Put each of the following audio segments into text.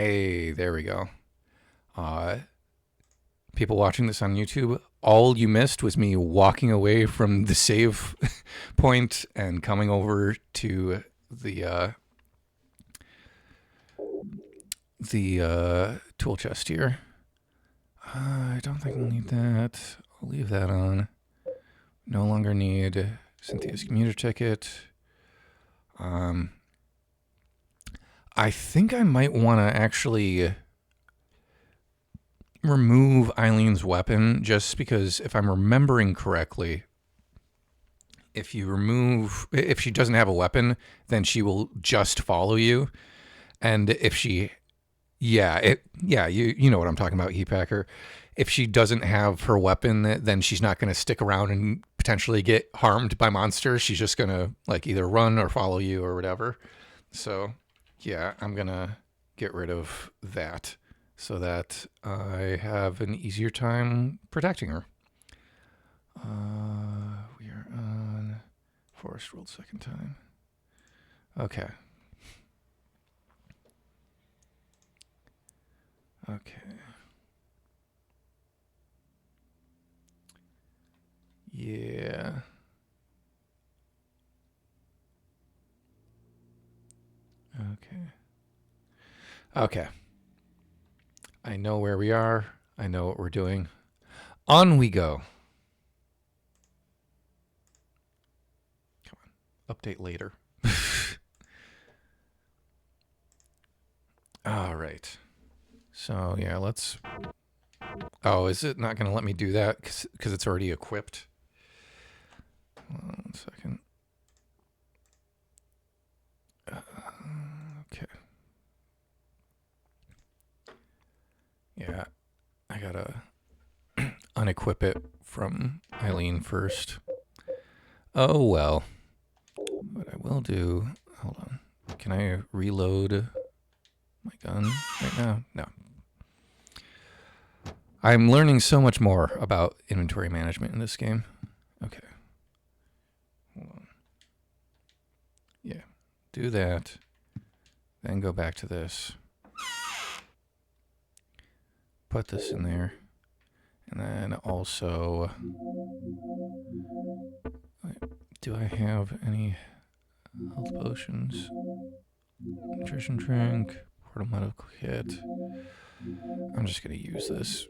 Hey, there we go. Uh, People watching this on YouTube, all you missed was me walking away from the save point and coming over to the tool chest here. I don't think we'll need that. I'll leave that on. No longer need Cynthia's commuter ticket. I think I might want to actually remove Eileen's weapon, just because if I'm remembering correctly, if she doesn't have a weapon, then she will just follow you. And if she, you know what I'm talking about, Heatpacker. If she doesn't have her weapon, then she's not going to stick around and potentially get harmed by monsters. She's just going to like either run or follow you or whatever. So yeah, I'm going to get rid of that so that I have an easier time protecting her. We are on Forest World second time. Okay. Yeah. Okay. I know where we are. I know what we're doing. On we go. Come on. Update later. All right. So, yeah, let's... Oh, is it not going to let me do that because it's already equipped? Hold on 1 second. Okay. Yeah, I gotta unequip it from Eileen first. Oh, well. What I will do... Hold on. Can I reload my gun right now? No. I'm learning so much more about inventory management in this game. Okay. Hold on. Yeah. Do that. Then go back to this. Put this in there. And then also... Do I have any health potions? Nutrition drink. Portal medical kit. I'm just going to use this.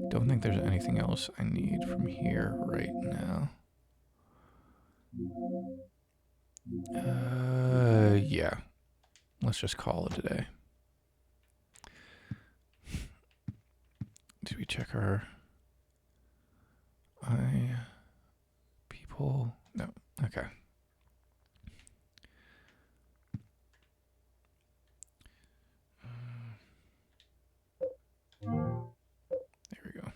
Don't think there's anything else I need from here right now. Yeah. Let's just call it a day. Did we check our people? No. Okay. There we go.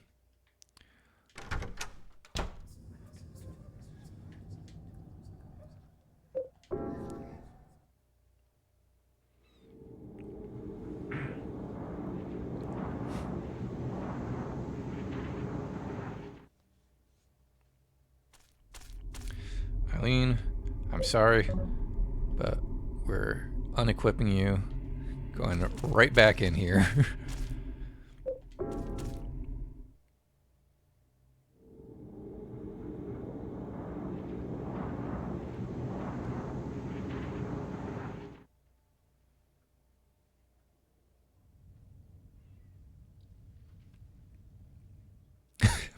Eileen, I'm sorry, but we're unequipping you, going right back in here.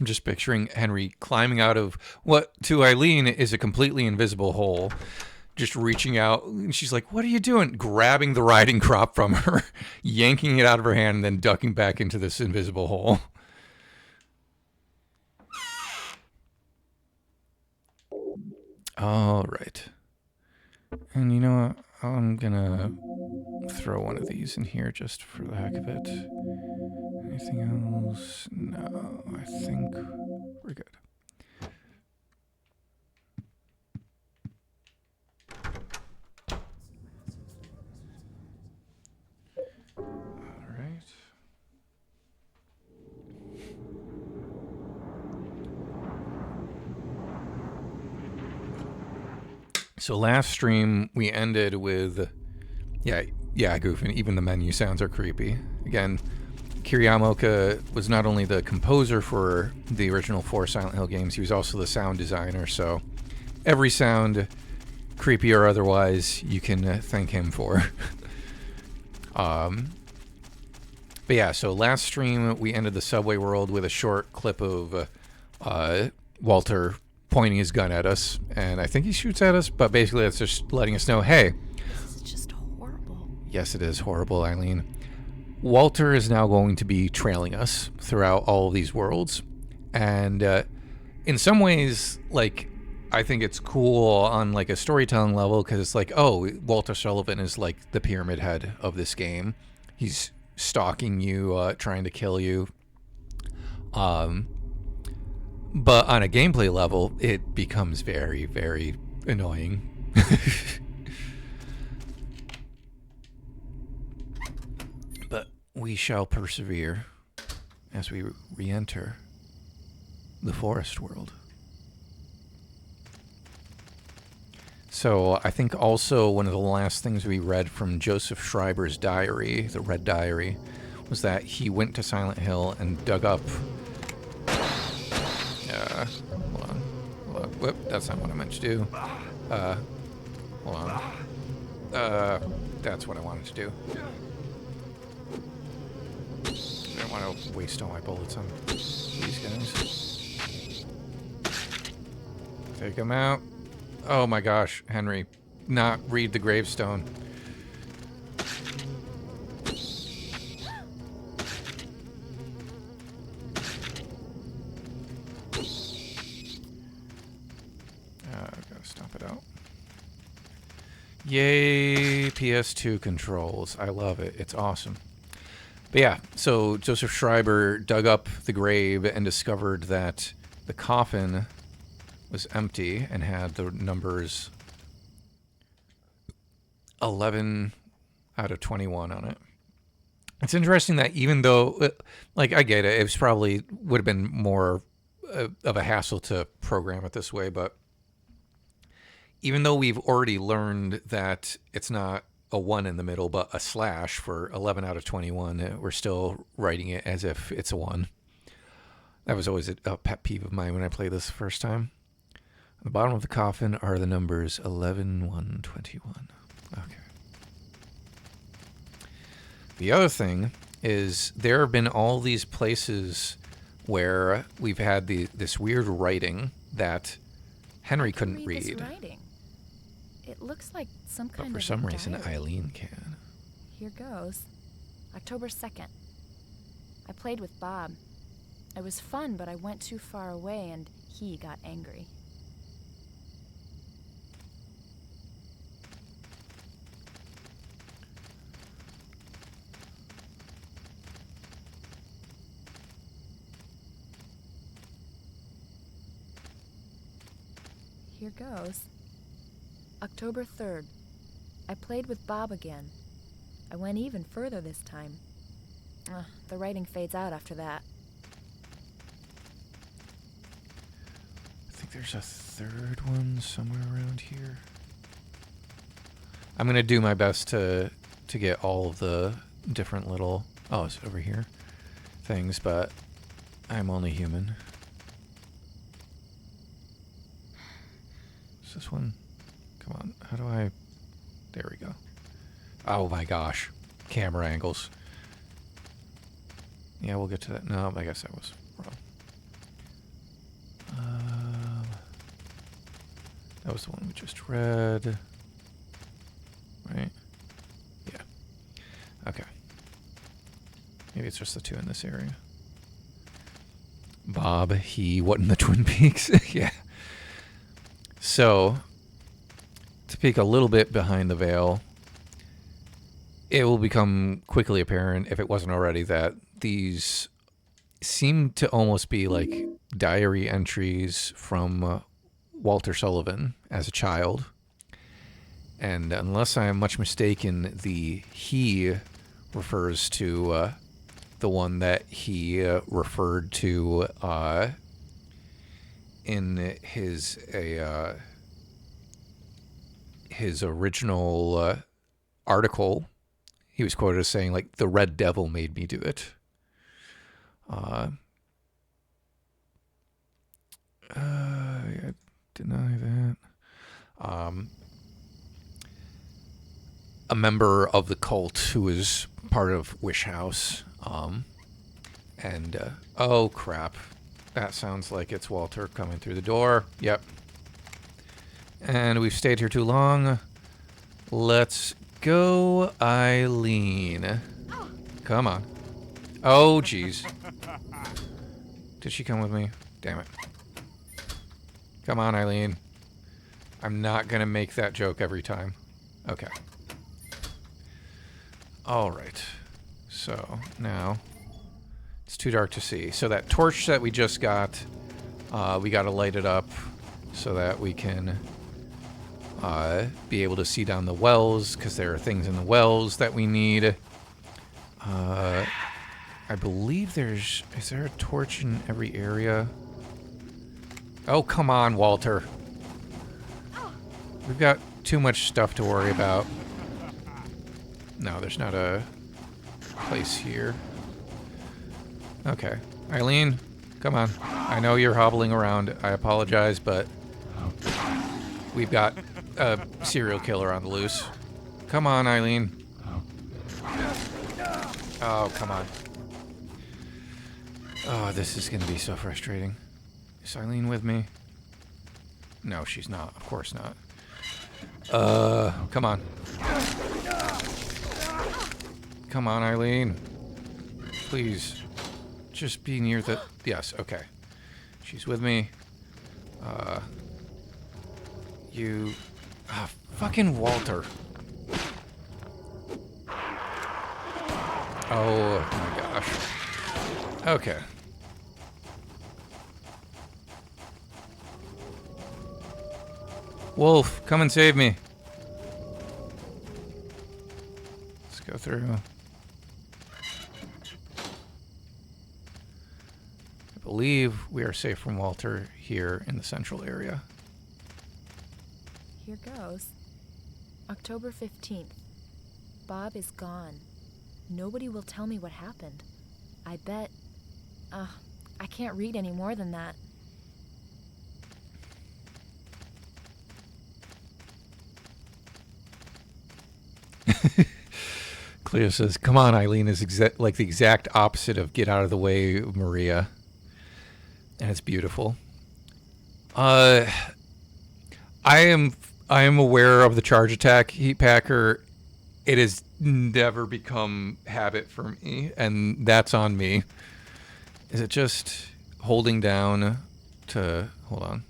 I'm just picturing Henry climbing out of what to Eileen is a completely invisible hole, just reaching out. And she's like, "What are you doing?" Grabbing the riding crop from her, yanking it out of her hand, and then ducking back into this invisible hole. All right. And you know what? I'm gonna throw one of these in here just for the heck of it. Anything else? No, I think we're good. All right. So last stream we ended with, yeah, Yeah, goofing. Even the menu sounds are creepy. Again, Kiriyama was not only the composer for the original 4 Silent Hill games, he was also the sound designer, so every sound, creepy or otherwise, you can thank him for. But yeah, so last stream we ended the subway world with a short clip of Walter pointing his gun at us, and I think he shoots at us, but basically it's just letting us know, hey. This is just horrible. Yes, it is horrible, Eileen. Walter is now going to be trailing us throughout all of these worlds, and in some ways, like, I think it's cool on like a storytelling level, because it's like, oh, Walter Sullivan is like the pyramid head of this game. He's stalking you, trying to kill you. But on a gameplay level, it becomes very, very annoying. But we shall persevere as we re-enter the forest world. So I think also one of the last things we read from Joseph Schreiber's diary, the Red Diary, was that he went to Silent Hill and dug up... hold on. Whoop, that's not what I meant to do. Hold on. That's what I wanted to do. I don't want to waste all my bullets on these guys. Take them out. Oh my gosh, Henry. Not read the gravestone. I've got to stomp it out. Yay, PS2 controls. I love it. It's awesome. But yeah, so Joseph Schreiber dug up the grave and discovered that the coffin was empty and had the numbers 11 out of 21 on it. It's interesting that even though, like, I get it, it was probably would have been more of a hassle to program it this way, but even though we've already learned that it's not a 1 in the middle, but a slash for 11 out of 21, we're still writing it as if it's a 1. That was always a pet peeve of mine when I played this the first time. On the bottom of the coffin are the numbers 11, 1, 21. Okay. The other thing is there have been all these places where we've had this weird writing that Henry couldn't read. This writing. It looks like some kind of But for some diary. reason, Eileen can. Here goes. October 2nd. I played with Bob. It was fun, but I went too far away and he got angry. Here goes. October 3rd. I played with Bob again. I went even further this time. The writing fades out after that. I think there's a third one somewhere around here. I'm going to do my best to get all of the different little... Oh, it's over here. Things, but I'm only human. Is this one? Come on. How do I... There we go. Oh my gosh. Camera angles. Yeah, we'll get to that. No, I guess I was wrong. That was the one we just read. Right? Yeah. Okay. Maybe it's just the two in this area. Bob, what in the Twin Peaks? Yeah. So, to peek a little bit behind the veil, it will become quickly apparent, if it wasn't already, that these seem to almost be like diary entries from Walter Sullivan as a child. And unless I am much mistaken, the he refers to the one that he referred to in his original article he was quoted as saying, like, the red devil made me do it. I deny that. A member of the cult who was part of Wish House. Oh crap. That sounds like it's Walter coming through the door. Yep. And we've stayed here too long. Let's go, Eileen. Come on. Oh, jeez. Did she come with me? Damn it. Come on, Eileen. I'm not going to make that joke every time. Okay. Alright. So, now... It's too dark to see. So that torch that we just got, we got to light it up so that we can be able to see down the wells, because there are things in the wells that we need. I believe is there a torch in every area? Oh, come on, Walter. We've got too much stuff to worry about. No, there's not a place here. Okay. Eileen, come on. I know you're hobbling around. I apologize, but we've got a serial killer on the loose. Come on, Eileen. Oh, come on. Oh, this is going to be so frustrating. Is Eileen with me? No, she's not. Of course not. Come on. Come on, Eileen. Please. Just be near the... Yes, okay. She's with me. You... fucking Walter. Oh my gosh. Okay. Wolf, come and save me. Let's go through. I believe we are safe from Walter here in the central area. Here goes. October 15th. Bob is gone. Nobody will tell me what happened. I bet... I can't read any more than that. Cleo says, come on, Eileen is like the exact opposite of get out of the way, Maria. And it's beautiful. I am aware of the charge attack, Heat Packer. It has never become habit for me, and that's on me. Is it just holding down to... Hold on.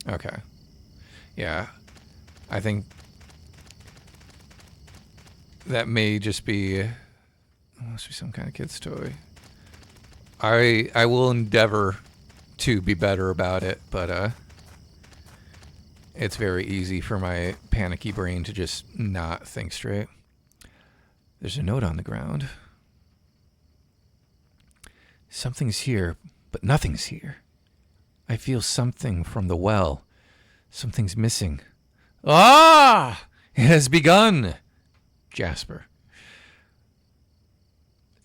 Okay. Yeah. I think that may just be... It must be some kind of kid's toy. I will endeavor to be better about it, but it's very easy for my panicky brain to just not think straight. There's a note on the ground. Something's here, but nothing's here. I feel something from the well. Something's missing. Ah! It has begun! Jasper.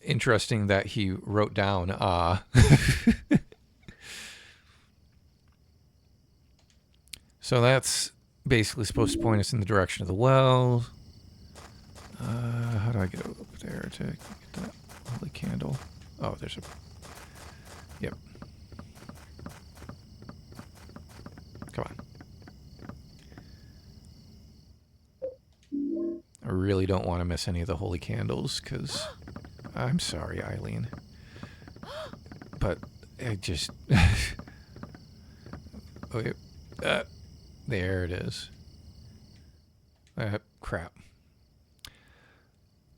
Interesting that he wrote down, So that's basically supposed to point us in the direction of the well. How do I get up there to get that holy candle? Oh, there's a... Yep. Come on. I really don't want to miss any of the holy candles, because... I'm sorry, Eileen. But I just... Okay. There it is. Crap.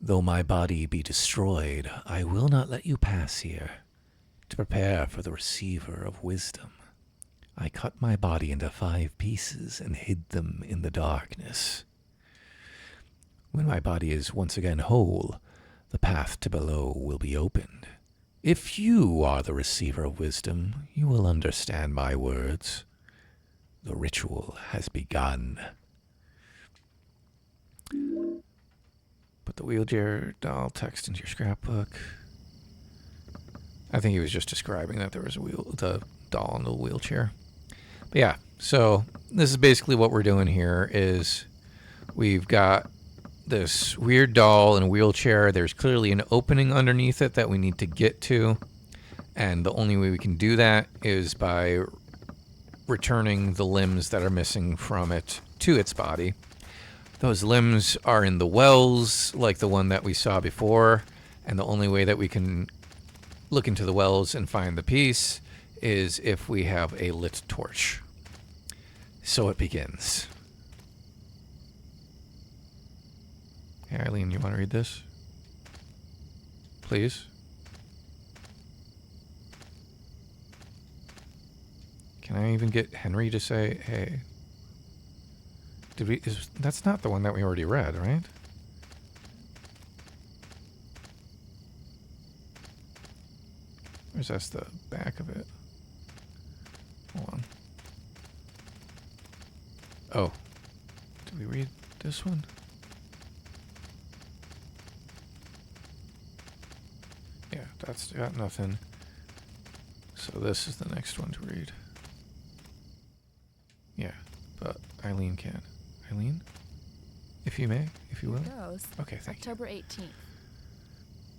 Though my body be destroyed, I will not let you pass here. To prepare for the receiver of wisdom, I cut my body into 5 pieces and hid them in the darkness. When my body is once again whole, the path to below will be opened. If you are the receiver of wisdom, you will understand my words. The ritual has begun. the wheelchair doll text into your scrapbook. I think he was just describing that there was the doll in the wheelchair. But yeah, so this is basically what we're doing here is we've got this weird doll in a wheelchair. There's clearly an opening underneath it that we need to get to. And the only way we can do that is by returning the limbs that are missing from it to its body. Those limbs are in the wells, like the one that we saw before. And the only way that we can look into the wells and find the piece is if we have a lit torch. So it begins. Hey, Eileen, you want to read this? Please? Can I even get Henry to say, hey? That's not the one that we already read, right? Or is that the back of it? Hold on. Oh. Did we read this one? Yeah, that's got nothing. So this is the next one to read. Yeah, but Eileen can. Eileen? If you may, if you will. Here goes. Okay, thank you. October 18th.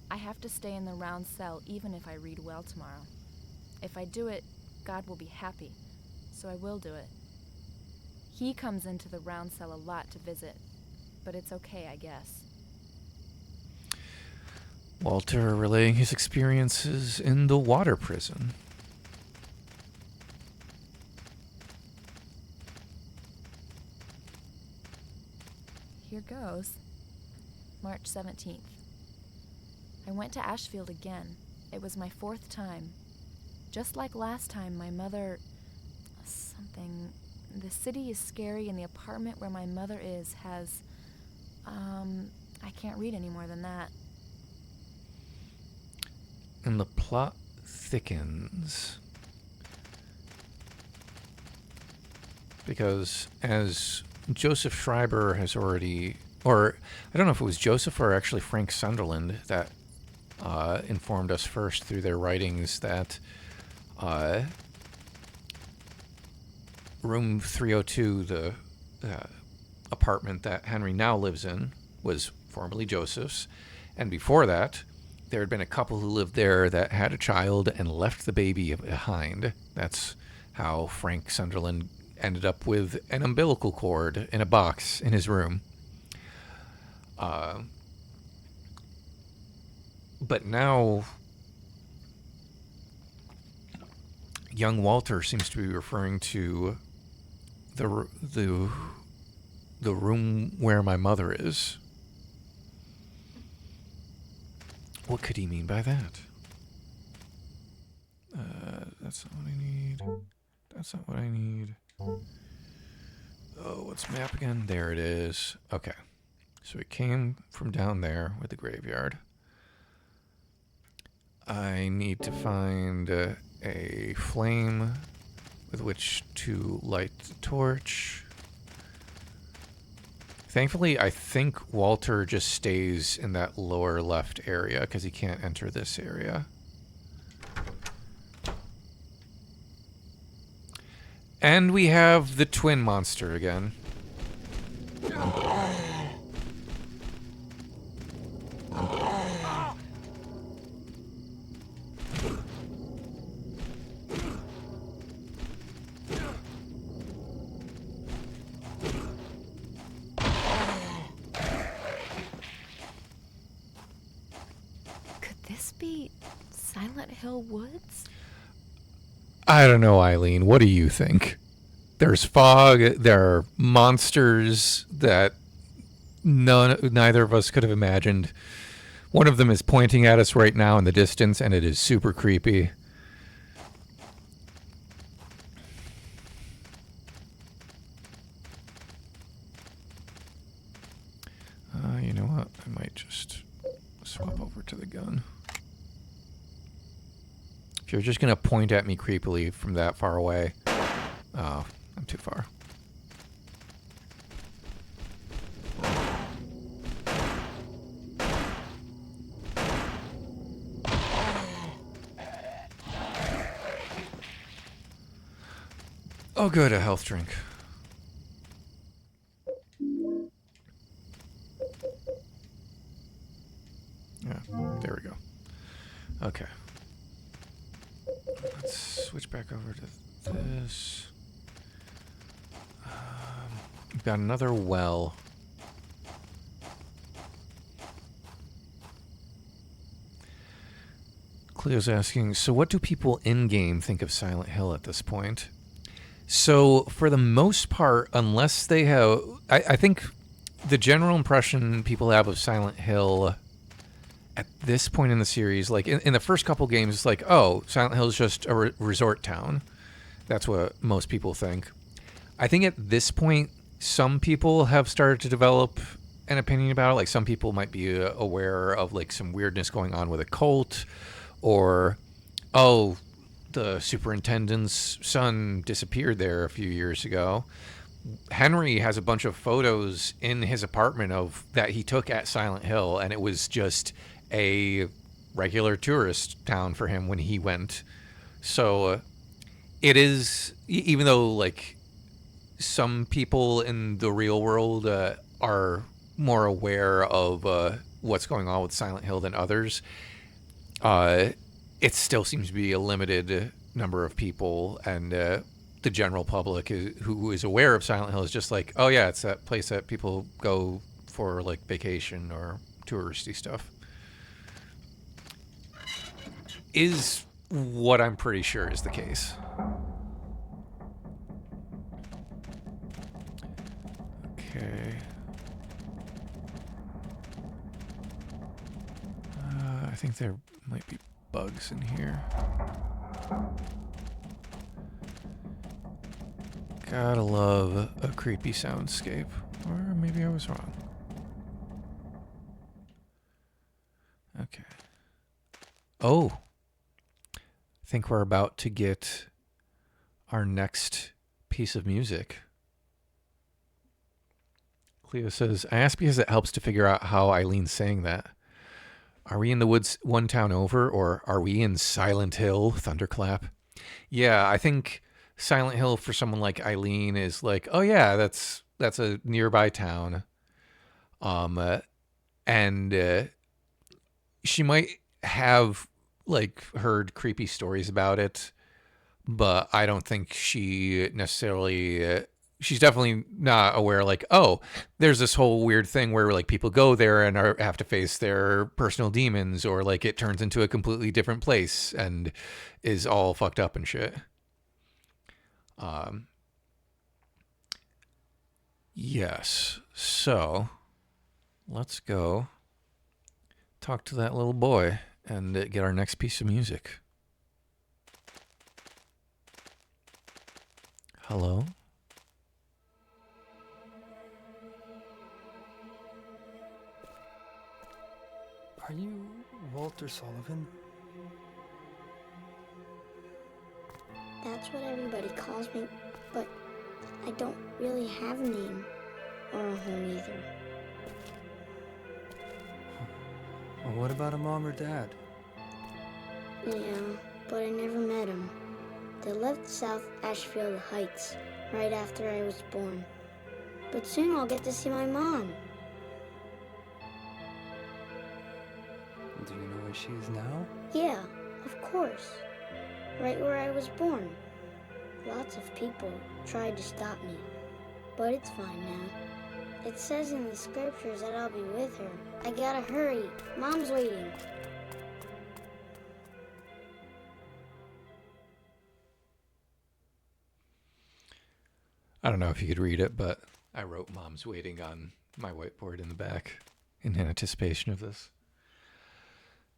I have to stay in the round cell even if I read well tomorrow. If I do it, God will be happy, so I will do it. He comes into the round cell a lot to visit, but it's okay, I guess. Walter relaying his experiences in the water prison. Here goes. March 17th. I went to Ashfield again. It was my 4th time. Just like last time, my mother... The city is scary and the apartment where my mother is has... I can't read any more than that. And the plot thickens. Because as Joseph Schreiber has already... Or, I don't know if it was Joseph or actually Frank Sunderland that informed us first through their writings that room 302, the apartment that Henry now lives in, was formerly Joseph's. And before that, there had been a couple who lived there that had a child and left the baby behind. That's how Frank Sunderland ended up with an umbilical cord in a box in his room. But now, young Walter seems to be referring to the room where my mother is. What could he mean by that? That's not what I need. That's not what I need. Oh, what's map again? There it is. Okay. So it came from down there with the graveyard. I need to find a flame with which to light the torch. Thankfully, I think Walter just stays in that lower left area because he can't enter this area. And we have the twin monster again. Woods? I don't know, Eileen. What do you think? There's fog. There are monsters that neither of us could have imagined. One of them is pointing at us right now in the distance, and it is super creepy. You know what? I might just swap over to the gun. If you're just going to point at me creepily from that far away, oh, I'm too far. Oh, good, a health drink. Yeah, there we go. Okay. Let's switch back over to this. We've got another well. Cleo's asking, so what do people in-game think of Silent Hill at this point? So, for the most part, unless they have... I think the general impression people have of Silent Hill at this point in the series, like in the first couple games, it's like, oh, Silent Hill is just a resort town. That's what most people think. I think at this point, some people have started to develop an opinion about it. Like, some people might be aware of, like, some weirdness going on with a cult, or, oh, the superintendent's son disappeared there a few years ago. Henry has a bunch of photos in his apartment of that he took at Silent Hill, and it was just a regular tourist town for him when he went. So it is, even though, like, some people in the real world are more aware of what's going on with Silent Hill than others, it still seems to be a limited number of people, and the general public who is aware of Silent Hill is just like, oh yeah, it's that place that people go for, like, vacation or touristy stuff. Is what I'm pretty sure is the case. Okay. I think there might be bugs in here. Gotta love a creepy soundscape. Or maybe I was wrong. Okay. Oh. I think we're about to get our next piece of music. Cleo says, I asked because it helps to figure out how Eileen's saying that. Are we in the woods one town over, or are we in Silent Hill? Thunderclap. Yeah, I think Silent Hill for someone like Eileen is like, oh yeah, that's a nearby town. And she might have, like, heard creepy stories about it, but I don't think she necessarily... she's definitely not aware, like, oh, there's this whole weird thing where, like, people go there and have to face their personal demons, or, like, it turns into a completely different place and is all fucked up and shit. Yes. So let's go talk to that little boy and get our next piece of music. Hello? Are you Walter Sullivan? That's what everybody calls me, but I don't really have a name or a home either. Well, what about a mom or dad? Yeah, but I never met them. They left South Ashfield Heights right after I was born. But soon I'll get to see my mom. Do you know where she is now? Yeah, of course. Right where I was born. Lots of people tried to stop me, but it's fine now. It says in the scriptures that I'll be with her. I gotta hurry. Mom's waiting. I don't know if you could read it, but I wrote Mom's Waiting on my whiteboard in the back in anticipation of this.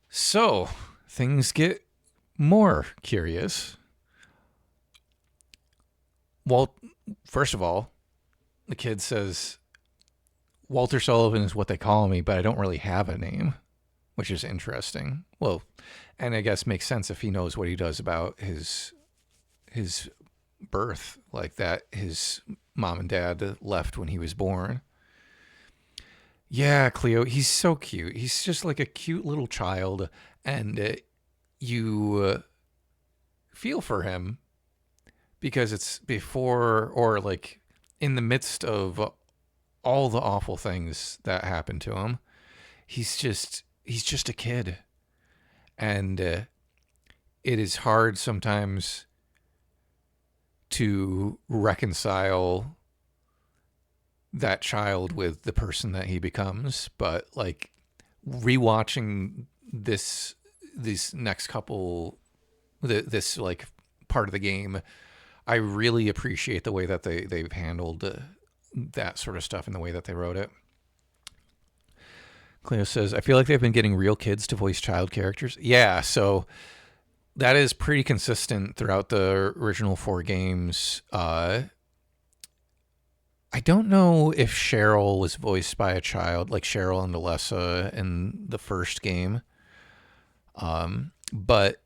So, things get more curious. Well, first of all, the kid says, Walter Sullivan is what they call me, but I don't really have a name, which is interesting. Well, and I guess makes sense if he knows what he does about his birth, like that his mom and dad left when he was born. Yeah, Cleo, he's so cute. He's just like a cute little child, and you feel for him because it's before or like in the midst of all the awful things that happen to him. He's just a kid, and it is hard sometimes to reconcile that child with the person that he becomes. But like rewatching this next couple, this like part of the game, I really appreciate the way that they've handled that sort of stuff and the way that they wrote it. Cleo says, I feel like they've been getting real kids to voice child characters. Yeah, so that is pretty consistent throughout the original 4 games. I don't know if Cheryl was voiced by a child, like Cheryl and Alessa in the first game. But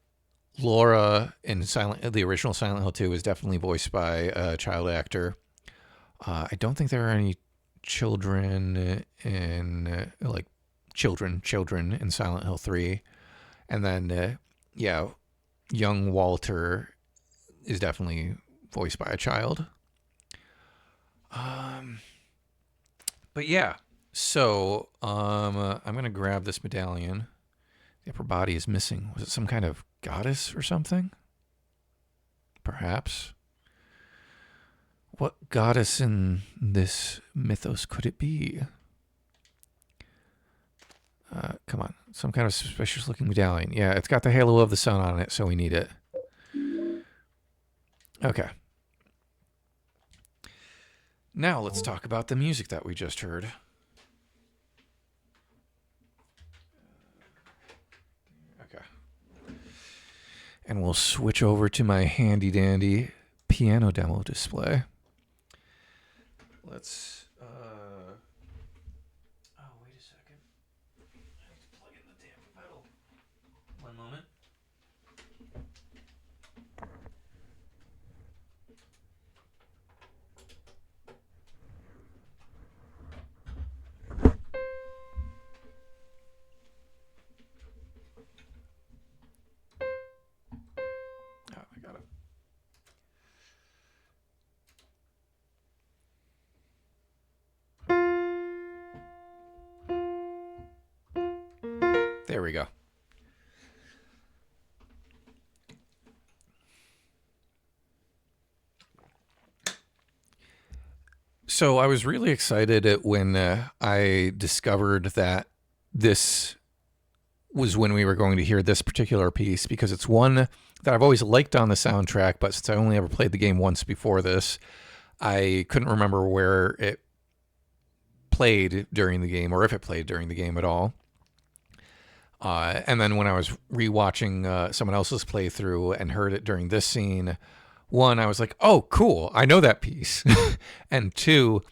Laura in the original Silent Hill 2 was definitely voiced by a child actor. I don't think there are any children in children in Silent Hill 3. And then, young Walter is definitely voiced by a child. But yeah, so I'm going to grab this medallion. The upper body is missing. Was it some kind of goddess or something? Perhaps. What goddess in this mythos could it be? Come on. Some kind of suspicious looking medallion. Yeah, it's got the halo of the sun on it, so we need it. Okay. Now let's talk about the music that we just heard. Okay. And we'll switch over to my handy dandy piano demo display. Let's wait a second. I need to plug in the damn pedal. One moment. Oh, I got it. There we go. So I was really excited when I discovered that this was when we were going to hear this particular piece, because it's one that I've always liked on the soundtrack, but since I only ever played the game once before this, I couldn't remember where it played during the game or if it played during the game at all. And then when I was rewatching someone else's playthrough and heard it during this scene, one, I was like, oh, cool, I know that piece. And two,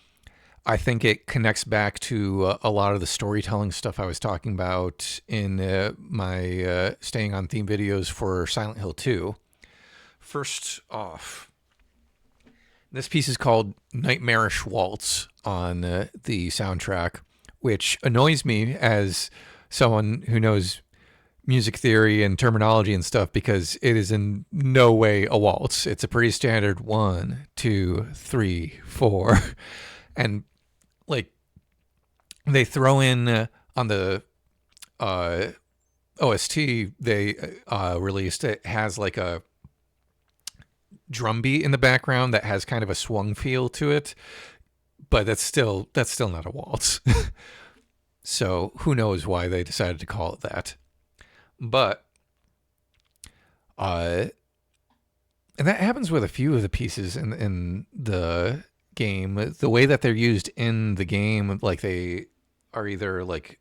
I think it connects back to a lot of the storytelling stuff I was talking about in my staying on theme videos for Silent Hill 2. First off, this piece is called Nightmarish Waltz on the soundtrack, which annoys me as someone who knows music theory and terminology and stuff, because it is in no way a waltz. It's a pretty standard 1, 2, 3, 4. And like they throw in on the OST they released, it has like a drum beat in the background that has kind of a swung feel to it, but that's still not a waltz. So who knows why they decided to call it that. But and that happens with a few of the pieces in the game. The way that they're used in the game, like they are either like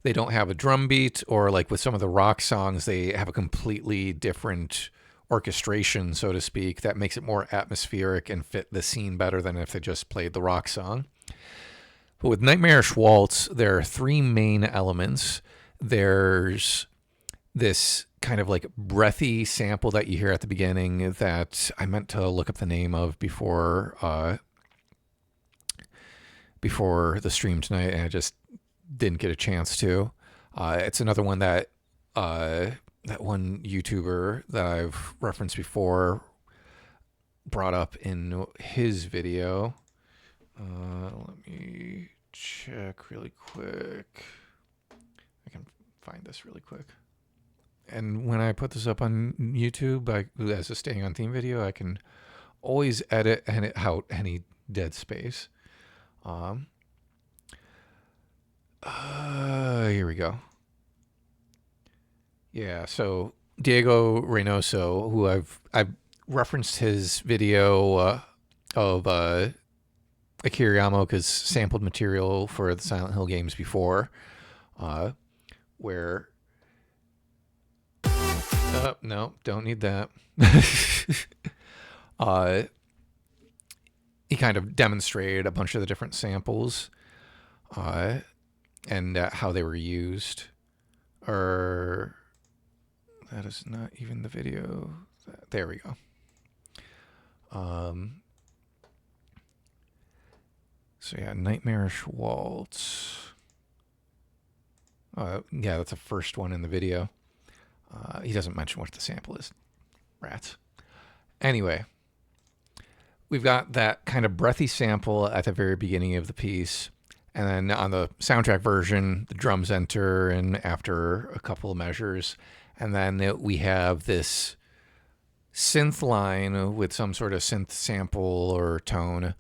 they don't have a drum beat, or like with some of the rock songs, they have a completely different orchestration, so to speak, that makes it more atmospheric and fit the scene better than if they just played the rock song. But with Nightmarish Waltz, there are 3 main elements. There's this kind of like breathy sample that you hear at the beginning that I meant to look up the name of before the stream tonight, and I just didn't get a chance to. It's another one that that one YouTuber that I've referenced before brought up in his video. Let me check really quick. I can find this really quick. And when I put this up on YouTube as a staying on theme video, I can always edit out any dead space. Here we go. Yeah, so Diego Reynoso, who I've referenced his video of Akira Yamaoka's sampled material for the Silent Hill games before, where no, don't need that. He kind of demonstrated a bunch of the different samples and how they were used. Or that is not even the video. There we go. So yeah, Nightmarish Waltz. Yeah, that's the first one in the video. He doesn't mention what the sample is. Rats. Anyway, we've got that kind of breathy sample at the very beginning of the piece. And then on the soundtrack version, the drums enter and after a couple of measures. And then we have this synth line with some sort of synth sample or tone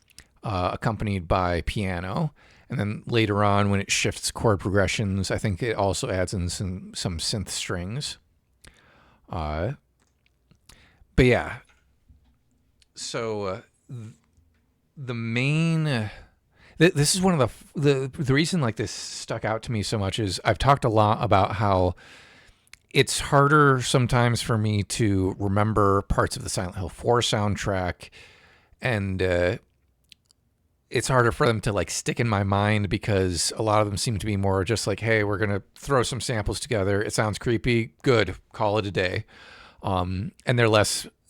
accompanied by piano. And then later on, when it shifts chord progressions, I think it also adds in some synth strings. But yeah, so the main... This is one of the reason like this stuck out to me so much is I've talked a lot about how it's harder sometimes for me to remember parts of the Silent Hill 4 soundtrack, and it's harder for them to like stick in my mind because a lot of them seem to be more just like, hey, we're gonna throw some samples together. It sounds creepy. Good, call it a day. And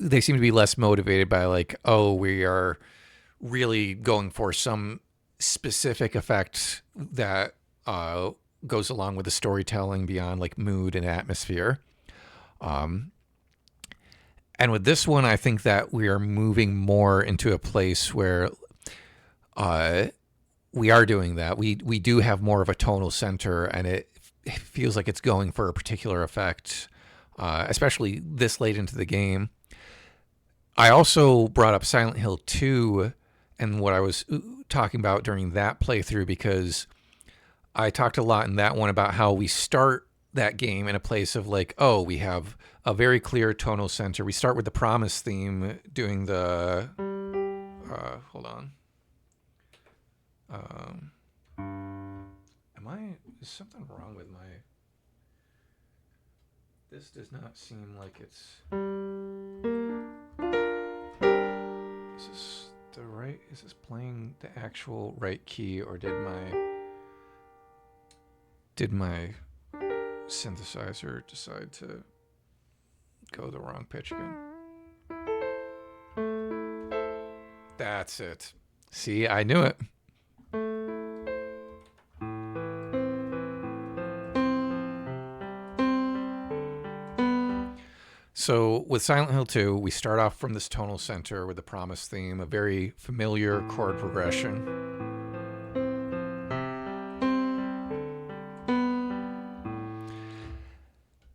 they seem to be less motivated by like, oh, we are really going for some specific effect that goes along with the storytelling beyond like mood and atmosphere. And with this one, I think that we are moving more into a place where we are doing that. We do have more of a tonal center, and it feels like it's going for a particular effect, especially this late into the game. I also brought up Silent Hill 2 and what I was talking about during that playthrough, because I talked a lot in that one about how we start that game in a place of like, oh, we have a very clear tonal center. We start with the Promise theme doing the... hold on. Is something wrong with my... This does not seem like it's... Is this playing the actual right key, or did my synthesizer decide to go the wrong pitch again? That's it. See, I knew it. So with Silent Hill 2, we start off from this tonal center with the Promise theme, a very familiar chord progression.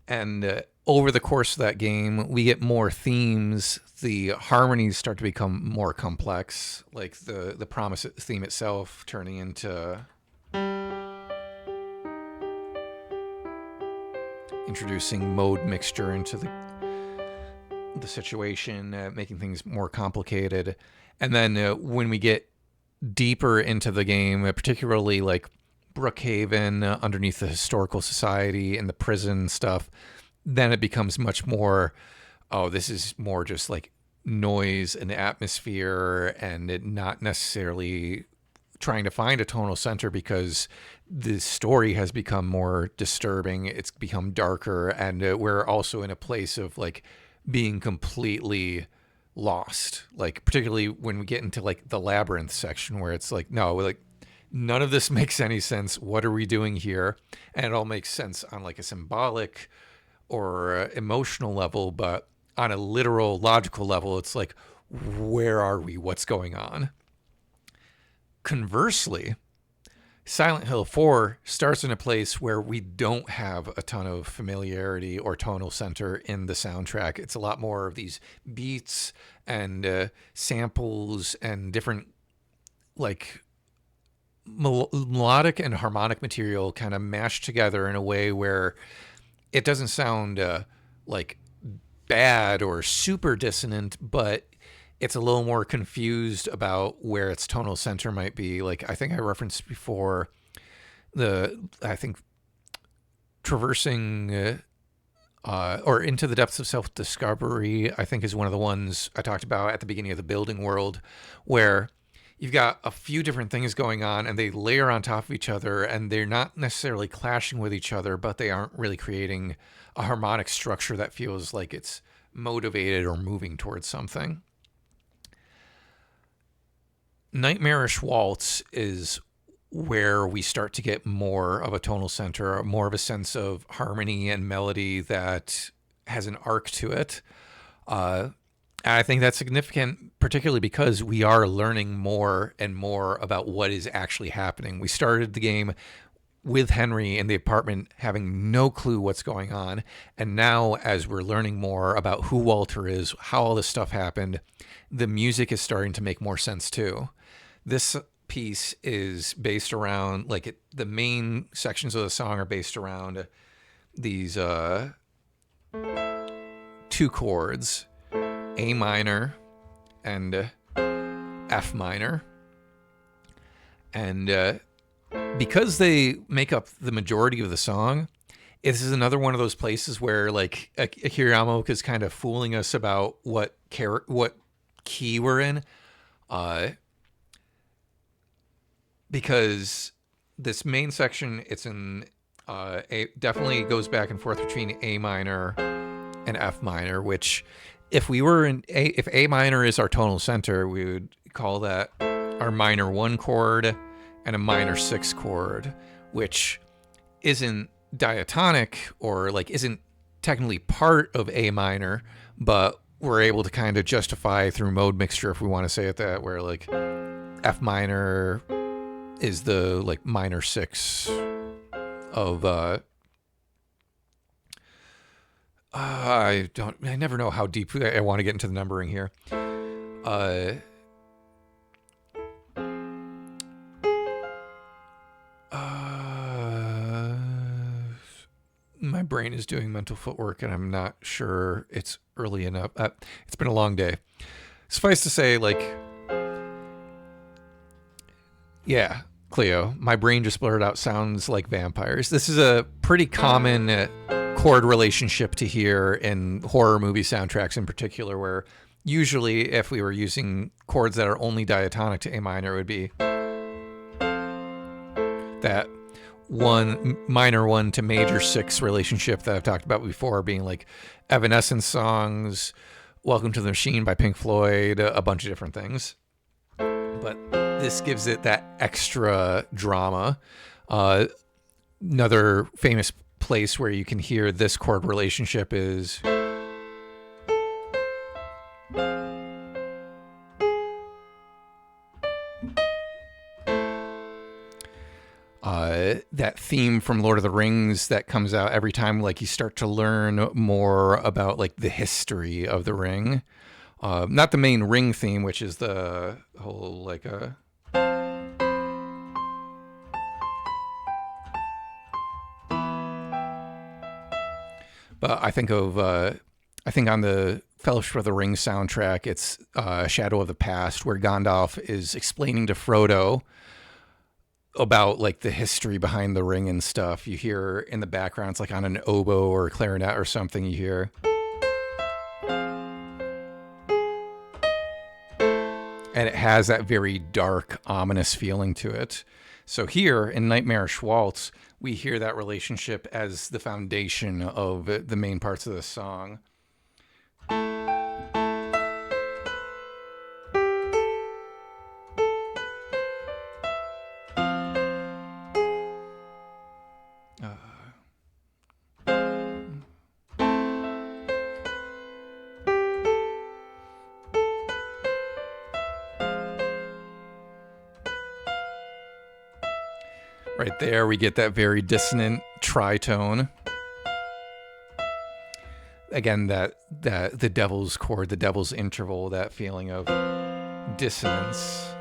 And over the course of that game, we get more themes. The harmonies start to become more complex, like the Promise theme itself turning into... introducing mode mixture into the situation, making things more complicated. And then when we get deeper into the game, particularly like Brookhaven underneath the Historical Society and the prison stuff, then it becomes much more, oh, this is more just like noise and atmosphere, and it not necessarily trying to find a tonal center, because the story has become more disturbing. It's become darker, and we're also in a place of like being completely lost, like particularly when we get into like the labyrinth section, where it's like, no, like none of this makes any sense. What are we doing here? And it all makes sense on like a symbolic or emotional level, but on a literal logical level, it's like, where are we? What's going on? Conversely, Silent Hill 4 starts in a place where we don't have a ton of familiarity or tonal center in the soundtrack. It's a lot more of these beats and samples and different like melodic and harmonic material kind of mashed together in a way where it doesn't sound like bad or super dissonant, but it's a little more confused about where its tonal center might be. Like I think I referenced before, I think traversing or into the depths of self-discovery, I think is one of the ones I talked about at the beginning of the building world, where you've got a few different things going on and they layer on top of each other and they're not necessarily clashing with each other, but they aren't really creating a harmonic structure that feels like it's motivated or moving towards something. Nightmarish Waltz is where we start to get more of a tonal center, more of a sense of harmony and melody that has an arc to it. I think that's significant, particularly because we are learning more and more about what is actually happening. We started the game with Henry in the apartment having no clue what's going on. And now as we're learning more about who Walter is, how all this stuff happened, the music is starting to make more sense too. This piece is based around, like, the main sections of the song are based around these two chords, A minor and F minor. And because they make up the majority of the song, this is another one of those places where, like, Akira Yamaoka is kind of fooling us about what key we're in. Because this main section, it's in definitely goes back and forth between A minor and F minor, which if we were in if A minor is our tonal center, we would call that our minor 1 chord and a minor 6 chord, which isn't diatonic or like isn't technically part of A minor, but we're able to kind of justify through mode mixture, if we want to say it that, where like F minor is the like minor 6 of I never know how deep I want to get into the numbering here. My brain is doing mental footwork and I'm not sure it's early enough. It's been a long day. Suffice to say, like, yeah, Cleo, my brain just blurred out sounds like vampires. This is a pretty common chord relationship to hear in horror movie soundtracks in particular, where usually if we were using chords that are only diatonic to A minor, it would be that minor 1 to major 6 relationship that I've talked about before, being like Evanescence songs, Welcome to the Machine by Pink Floyd, a bunch of different things. But this gives it that extra drama. Another famous place where you can hear this chord relationship is that theme from Lord of the Rings that comes out every time, like, you start to learn more about like the history of the ring. Not the main ring theme, which is the whole like but I think on the Fellowship of the Ring soundtrack, it's Shadow of the Past, where Gandalf is explaining to Frodo about like the history behind the ring and stuff. You hear in the background, it's like on an oboe or a clarinet or something, you hear. And it has that very dark, ominous feeling to it. So here in Nightmarish Waltz, we hear that relationship as the foundation of the main parts of the song. Right there, we get that very dissonant tritone. Again, that the devil's chord, the devil's interval, that feeling of dissonance.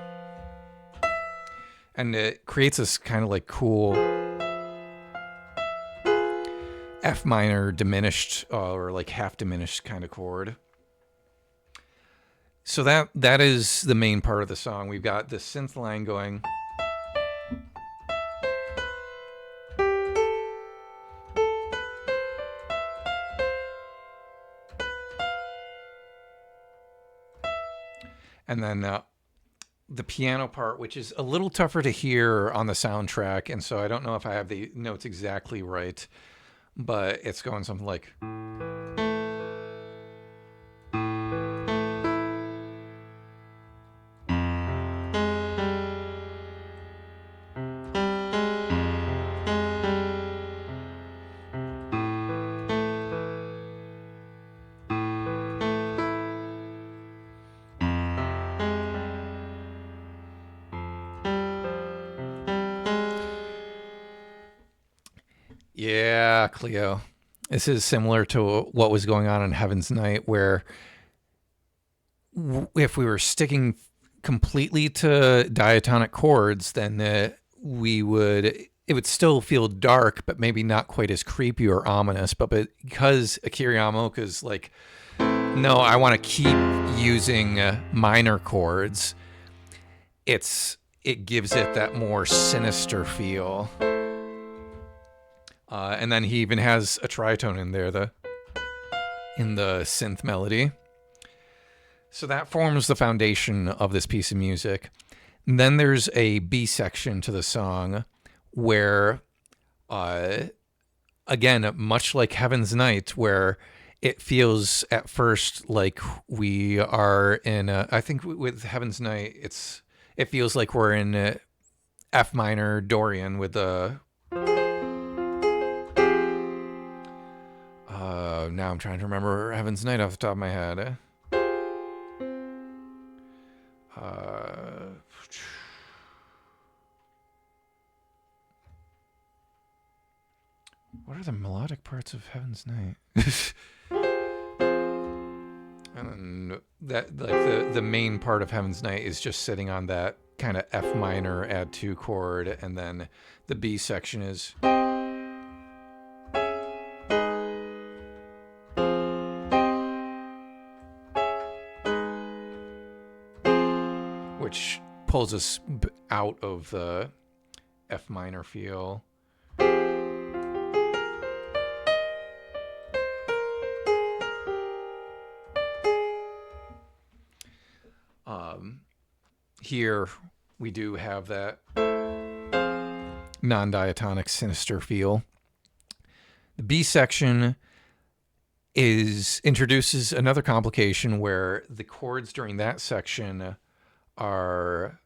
And it creates this kind of like cool F minor diminished or like half diminished kind of chord. So that is the main part of the song. We've got this synth line going. And then the piano part, which is a little tougher to hear on the soundtrack. And so I don't know if I have the notes exactly right, but it's going something like... Yeah, Cleo. This is similar to what was going on in Heaven's Night, where if we were sticking completely to diatonic chords, then it would still feel dark, but maybe not quite as creepy or ominous. But because Akira Yamaoka's like, no, I want to keep using minor chords, it gives it that more sinister feel. And then he even has a tritone in there, in the synth melody. So that forms the foundation of this piece of music. And then there's a B section to the song where, again, much like Heaven's Night, where it feels at first like we are in, I think with Heaven's Night, it feels like we're in F minor Dorian with the... now I'm trying to remember Heaven's Night off the top of my head. What are the melodic parts of Heaven's Night? And that, like the main part of Heaven's Night is just sitting on that kind of F minor add 2 chord, and then the B section is... which pulls us out of the F minor feel. Here we do have that non-diatonic sinister feel. The B section introduces another complication where the chords during that section are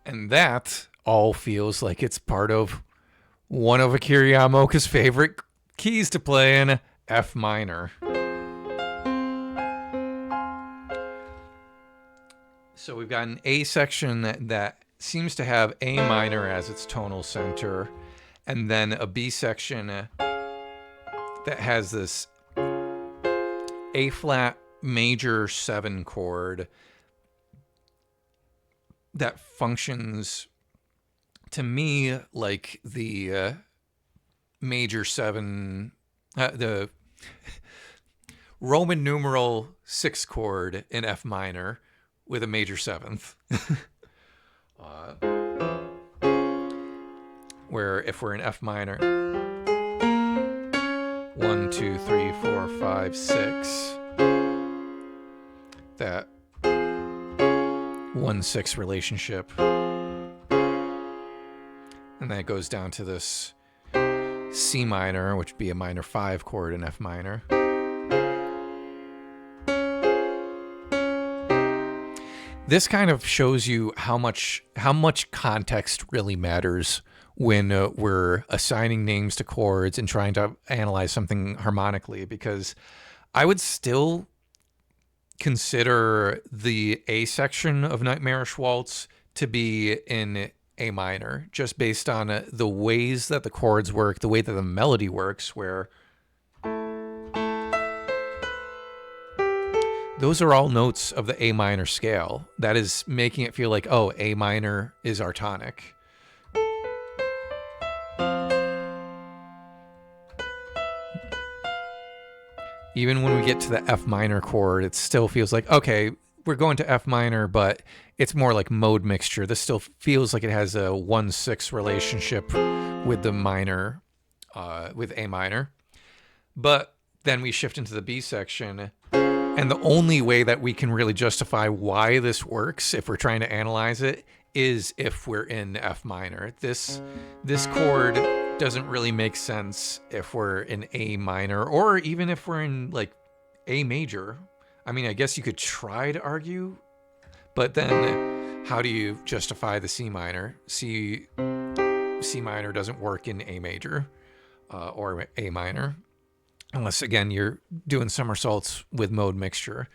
and that all feels like it's part of one of Akira Yamaoka's favorite keys to play in, F minor. So we've got an A section that seems to have A minor as its tonal center, and then a B section that has this A flat major 7 chord that functions to me like the major 7, the Roman numeral 6 chord in F minor with a major 7th. Where if we're in F minor, 1, 2, 3, 4, 5, 6, that 1-6 relationship, and then it goes down to this C minor, which would be a minor 5 chord in F minor. this kind of shows you how much context really matters when we're assigning names to chords and trying to analyze something harmonically, because I would still consider the A section of Nightmarish Waltz to be in A minor, just based on the ways that the chords work, the way that the melody works, where those are all notes of the A minor scale. That is making it feel like, oh, A minor is our tonic. Even when we get to the F minor chord, it still feels like, okay, we're going to F minor, but it's more like mode mixture. This still feels like it has a 1-6 relationship with the minor, with A minor. But then we shift into the B section, and the only way that we can really justify why this works, if we're trying to analyze it, is if we're in F minor. This chord doesn't really make sense if we're in A minor, or even if we're in like A major. I mean, I guess you could try to argue, but then how do you justify the C minor? C minor doesn't work in A major or A minor, unless again you're doing somersaults with mode mixture.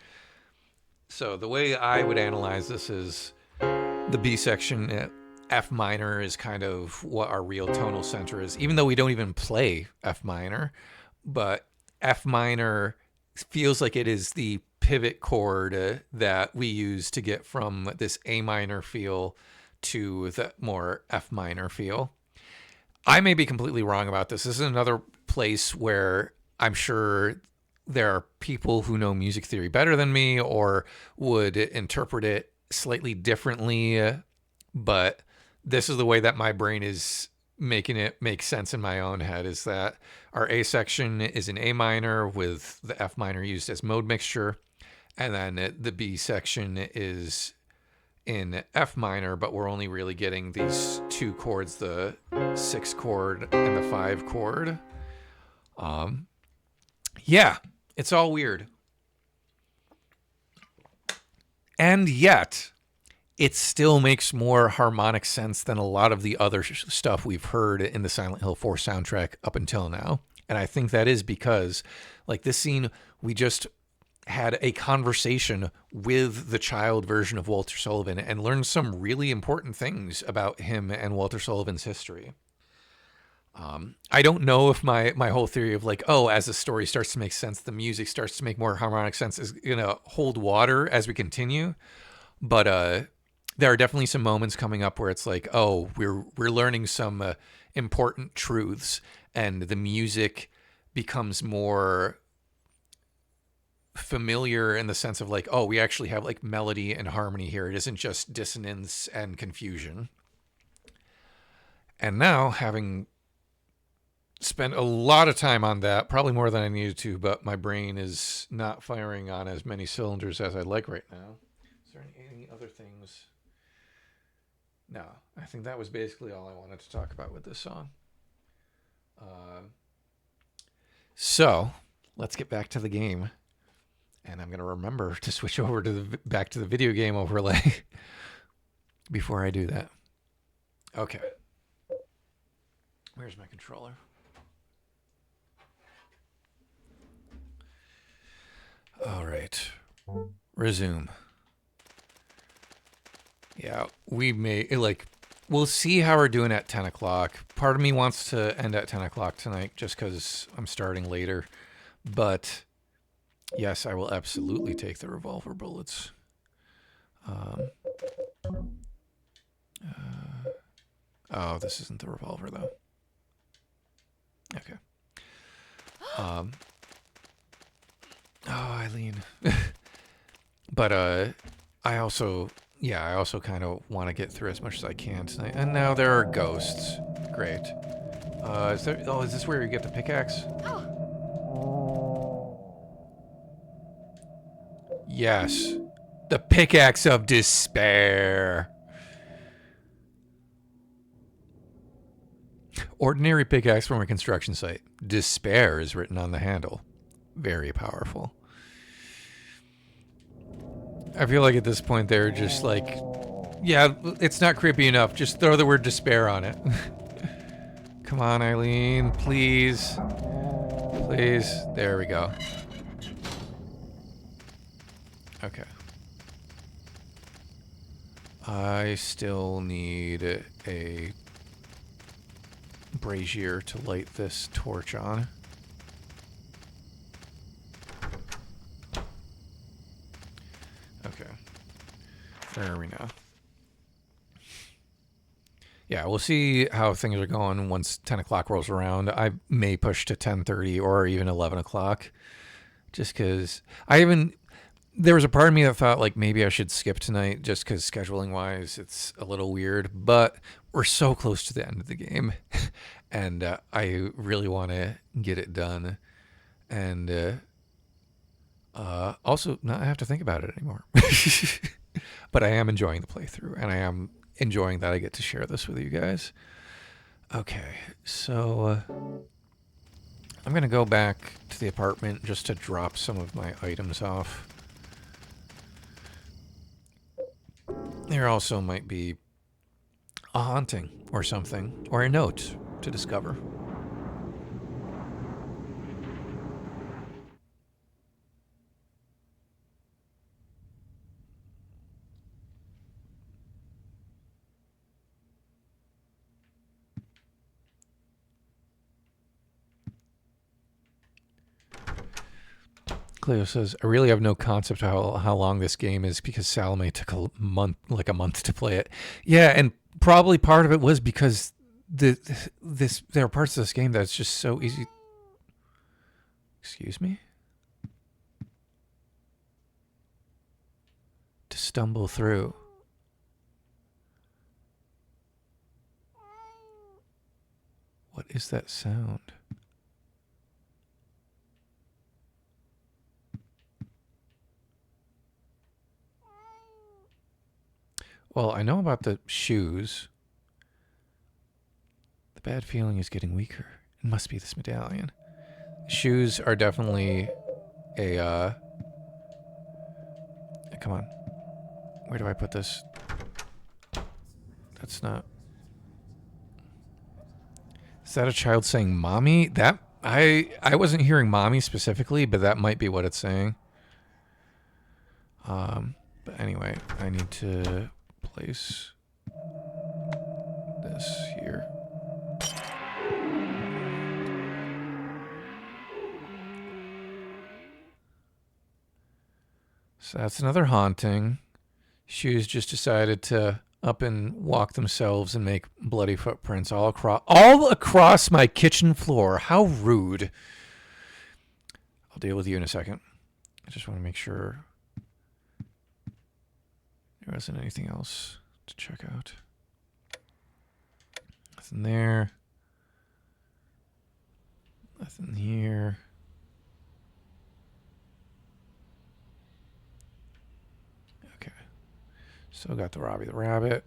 So the way I would analyze this is the B section. F minor is kind of what our real tonal center is, even though we don't even play F minor, but F minor feels like it is the pivot chord that we use to get from this A minor feel to the more F minor feel. I may be completely wrong about this. This is another place where I'm sure there are people who know music theory better than me or would interpret it slightly differently, but this is the way that my brain is making it make sense in my own head, is that our A section is in A minor with the F minor used as mode mixture, and then the B section is in F minor, but we're only really getting these two chords, the 6 chord and the 5 chord. Yeah, it's all weird. And yet, it still makes more harmonic sense than a lot of the other stuff we've heard in the Silent Hill 4 soundtrack up until now. And I think that is because, like this scene, we just had a conversation with the child version of Walter Sullivan and learned some really important things about him and Walter Sullivan's history. I don't know if my whole theory of like, oh, as the story starts to make sense, the music starts to make more harmonic sense is going to hold water as we continue. But there are definitely some moments coming up where it's like, oh, we're learning some important truths, and the music becomes more familiar in the sense of like, oh, we actually have like melody and harmony here. It isn't just dissonance and confusion. And now, having spent a lot of time on that, probably more than I needed to, but my brain is not firing on as many cylinders as I'd like right now. Is there any other things? No, I think that was basically all I wanted to talk about with this song. So let's get back to the game, and I'm going to remember to switch over to back to the video game overlay before I do that. Okay. Where's my controller? All right. Resume. Yeah, we may, like, we'll see how we're doing at 10 o'clock. Part of me wants to end at 10 o'clock tonight just because I'm starting later. But, yes, I will absolutely take the revolver bullets. Oh, this isn't the revolver, though. Okay. Oh, Eileen. But I also kind of want to get through as much as I can tonight. And now there are ghosts. Great. Is this where you get the pickaxe? Yes. The pickaxe of despair. Ordinary pickaxe from a construction site. Despair is written on the handle. Very powerful. I feel like at this point they're just like, yeah, it's not creepy enough. Just throw the word despair on it. Come on, Eileen, please. Please. There we go. Okay. I still need a brazier to light this torch on. Okay. Where are we now? Yeah, we'll see how things are going once 10 o'clock rolls around. I may push to 10:30 or even 11 o'clock. Just because there was a part of me that thought like maybe I should skip tonight just because scheduling wise it's a little weird, but we're so close to the end of the game and I really want to get it done and also not have to think about it anymore. But I am enjoying the playthrough and I am enjoying that I get to share this with you guys. Okay, so I'm going to go back to the apartment just to drop some of my items off. There also might be a haunting or something, or a note to discover. Cleo says, I really have no concept of how long this game is because Salome took a month to play it. Yeah, and probably part of it was because there are parts of this game that's just so easy. Excuse me? To stumble through. What is that sound? Well, I know about the shoes. The bad feeling is getting weaker. It must be this medallion. Shoes are definitely a, come on. Where do I put this? That's not... Is that a child saying mommy? That... I wasn't hearing mommy specifically, but that might be what it's saying. But anyway, I need to place this here. So that's another haunting. Shoes just decided to up and walk themselves and make bloody footprints all across my kitchen floor. How rude. I'll deal with you in a second. I just want to make sure there wasn't anything else to check out. Nothing there. Nothing here. Okay. Still got the Robbie the Rabbit.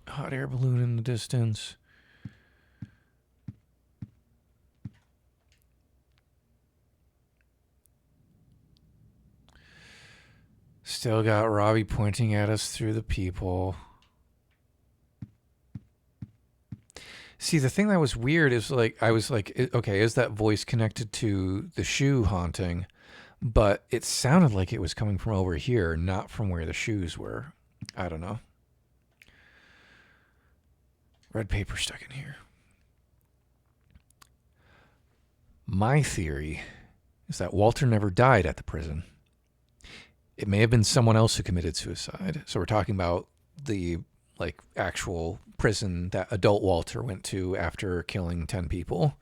Hot air balloon in the distance. Still got Robbie pointing at us through the people. See, the thing that was weird is like, I was like, okay, is that voice connected to the shoe haunting? But it sounded like it was coming from over here, not from where the shoes were. I don't know. Red paper stuck in here. My theory is that Walter never died at the prison. It may have been someone else who committed suicide. So we're talking about the actual prison that adult Walter went to after killing 10 people.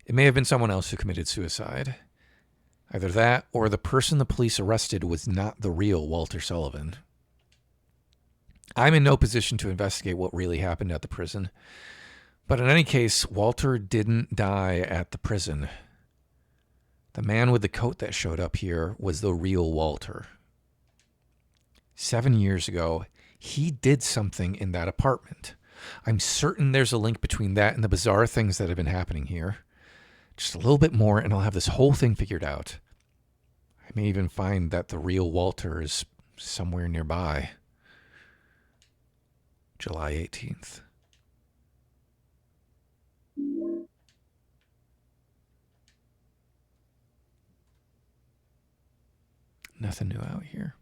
It may have been someone else who committed suicide. Either that or the person the police arrested was not the real Walter Sullivan. I'm in no position to investigate what really happened at the prison. But in any case, Walter didn't die at the prison. The man with the coat that showed up here was the real Walter. 7 years ago, he did something in that apartment. I'm certain there's a link between that and the bizarre things that have been happening here. Just a little bit more and I'll have this whole thing figured out. I may even find that the real Walter is somewhere nearby. July 18th. Nothing new out here.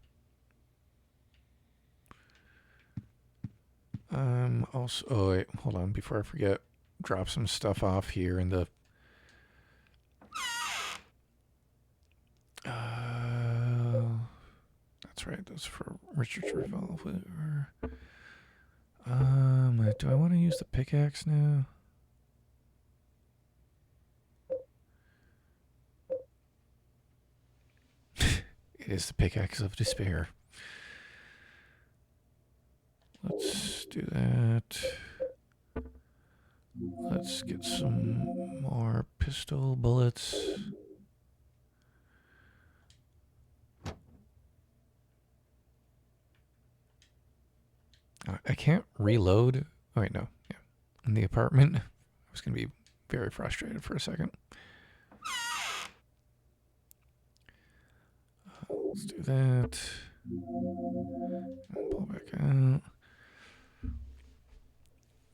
Also, oh wait, hold on, before I forget, drop some stuff off here in the that's right, that's for Richard's revolver. Do I want to use the pickaxe now? It is the pickaxe of despair. Let's do that. Let's get some more pistol bullets. I can't reload. Oh, wait, no. Yeah. In the apartment. I was going to be very frustrated for a second. Let's do that. Pull back out.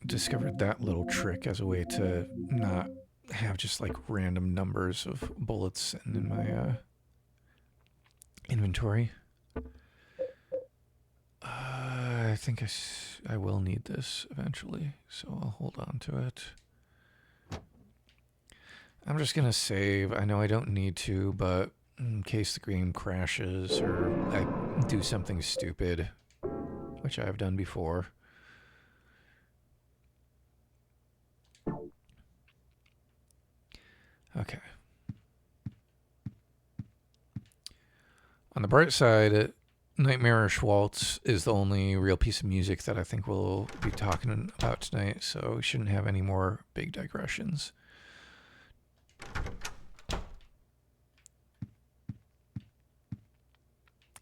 Discovered that little trick as a way to not have just like random numbers of bullets in my inventory. I think I will need this eventually, so I'll hold on to it. I'm just gonna save. I know I don't need to, but in case the game crashes or I do something stupid, which I've done before. Okay. On the bright side, Nightmarish Waltz is the only real piece of music that I think we'll be talking about tonight, so we shouldn't have any more big digressions.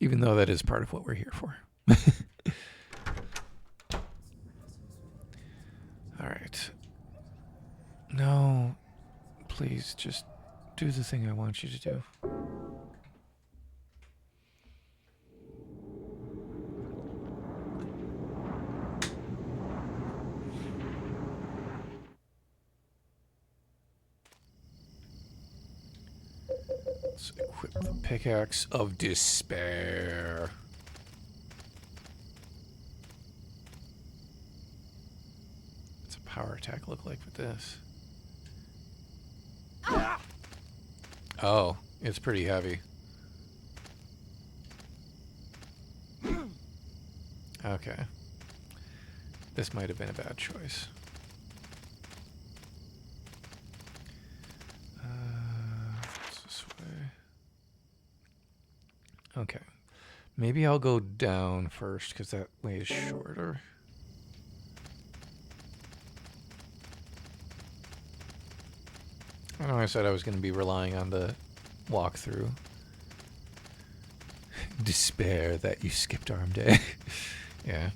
Even though that is part of what we're here for. All right. No, please just do the thing I want you to do. Let's equip the pickaxe of despair. What's a power attack look like with this? Oh, it's pretty heavy. Okay. This might have been a bad choice. What's this way? Okay. Maybe I'll go down first because that way is shorter. I know I said I was going to be relying on the walkthrough. Despair that you skipped arm day. Yeah.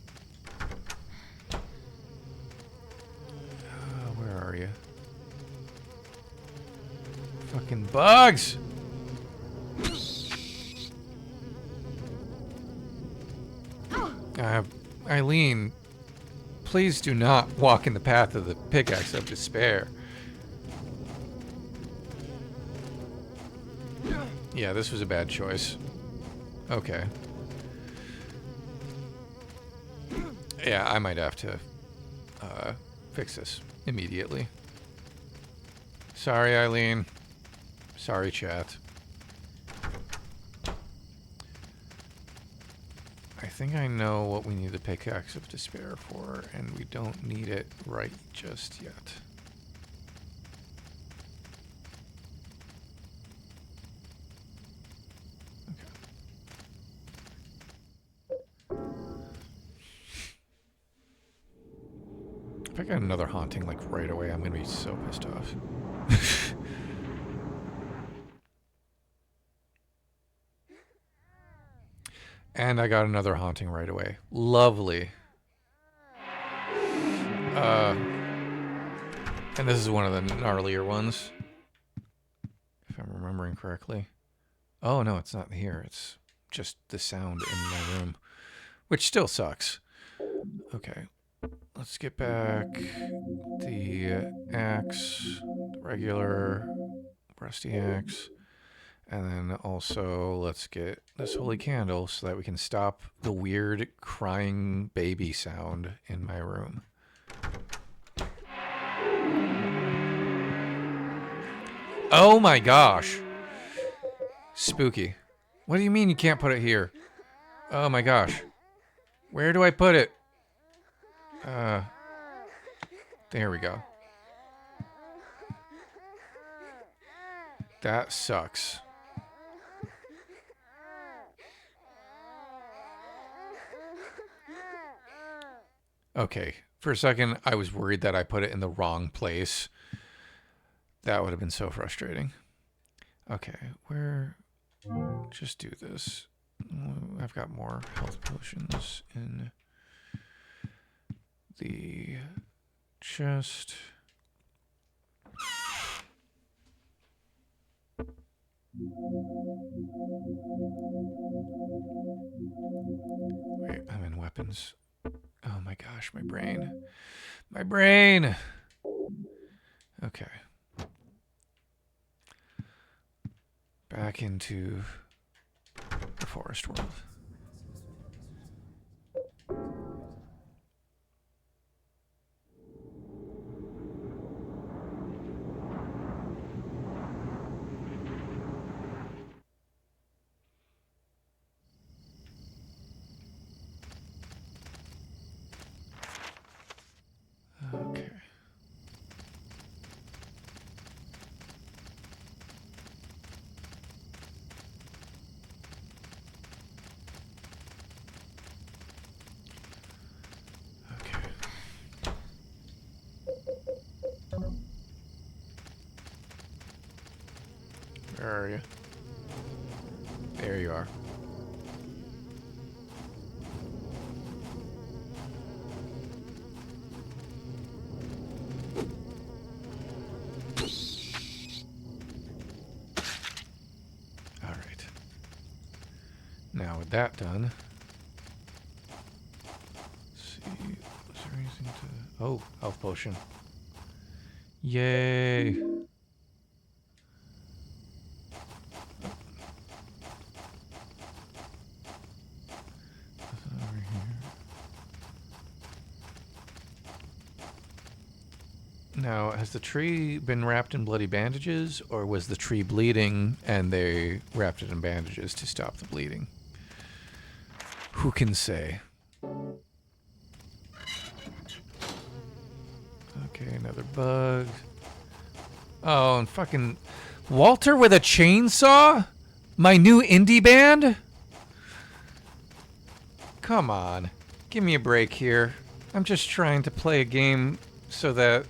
Where are you? Fucking bugs! Eileen, please do not walk in the path of the pickaxe of despair. Yeah, this was a bad choice. Okay. Yeah, I might have to fix this immediately. Sorry, Eileen. Sorry, chat. I think I know what we need the pickaxe of despair for, and we don't need it right just yet. If I get another haunting like right away, I'm gonna be so pissed off. And I got another haunting right away. Lovely. And this is one of the gnarlier ones, if I'm remembering correctly. Oh, no, it's not here. It's just the sound in my room, which still sucks. Okay. Let's get back the axe, the regular rusty axe. And then also let's get this holy candle so that we can stop the weird crying baby sound in my room. Oh my gosh. Spooky. What do you mean you can't put it here? Oh my gosh. Where do I put it? There we go. That sucks. Okay, for a second I was worried that I put it in the wrong place. That would have been so frustrating. Okay, just do this. I've got more health potions in the chest. Wait, I'm in weapons. Oh my gosh, my brain. My brain! Okay. Back into the forest world. Okay. Where are you? There you are. All right. Now with that done, let's see. Is there anything to... Oh, health potion. Yay. Now, has the tree been wrapped in bloody bandages, or was the tree bleeding and they wrapped it in bandages to stop the bleeding? Who can say? Okay, another bug. Oh, and fucking Walter with a chainsaw? My new indie band? Come on. Give me a break here. I'm just trying to play a game so that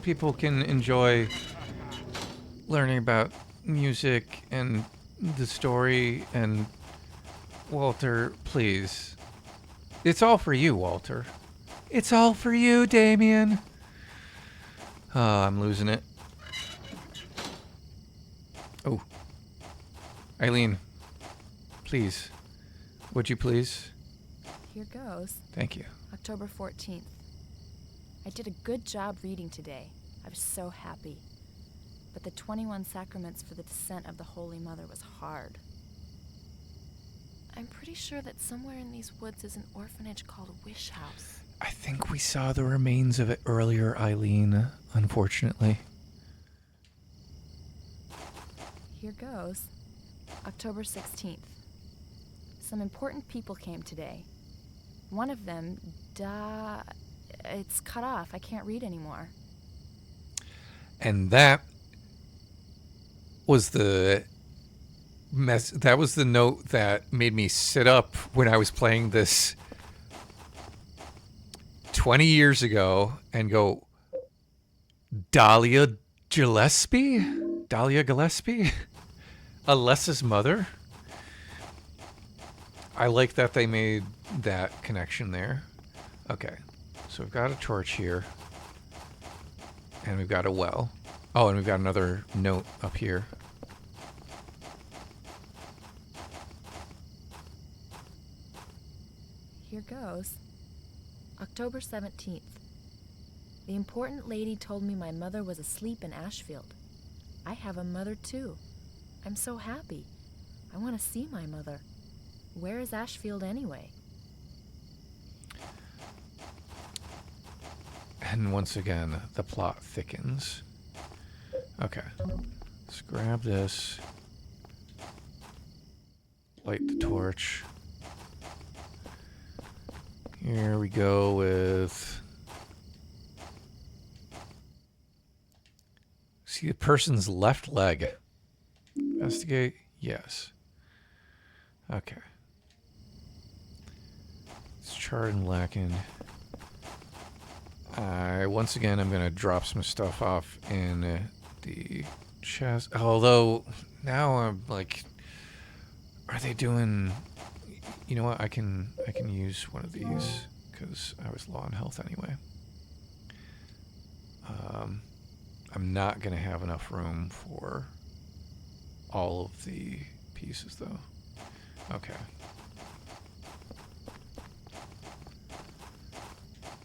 people can enjoy learning about music and the story. And Walter, please. It's all for you, Walter. It's all for you, Damien. Oh, I'm losing it. Oh. Eileen, please. Would you please? Here goes. Thank you. October 14th. I did a good job reading today. I was so happy. But the 21 sacraments for the descent of the Holy Mother was hard. I'm pretty sure that somewhere in these woods is an orphanage called a Wish House. I think we saw the remains of it earlier, Eileen, unfortunately. Here goes. October 16th. Some important people came today. One of them, it's cut off. I can't read anymore. And that was the mess. That was the note that made me sit up when I was playing this 20 years ago and go, Dahlia Gillespie? Dahlia Gillespie? Alessa's mother? I like that they made that connection there. Okay, so we've got a torch here. And we've got a well. Oh, and we've got another note up here. Here goes. October 17th. The important lady told me my mother was asleep in Ashfield. I have a mother too. I'm so happy. I want to see my mother. Where is Ashfield anyway? And once again, the plot thickens. Okay. Let's grab this. Light the torch. Here we go with... See the person's left leg. Investigate. Yes. Okay. It's charred and blackened. Once again, I'm going to drop some stuff off in the chest. Although, now I'm like... Are they doing... You know what? I can use one of these, because I was low on health anyway. I'm not going to have enough room for all of the pieces, though. Okay.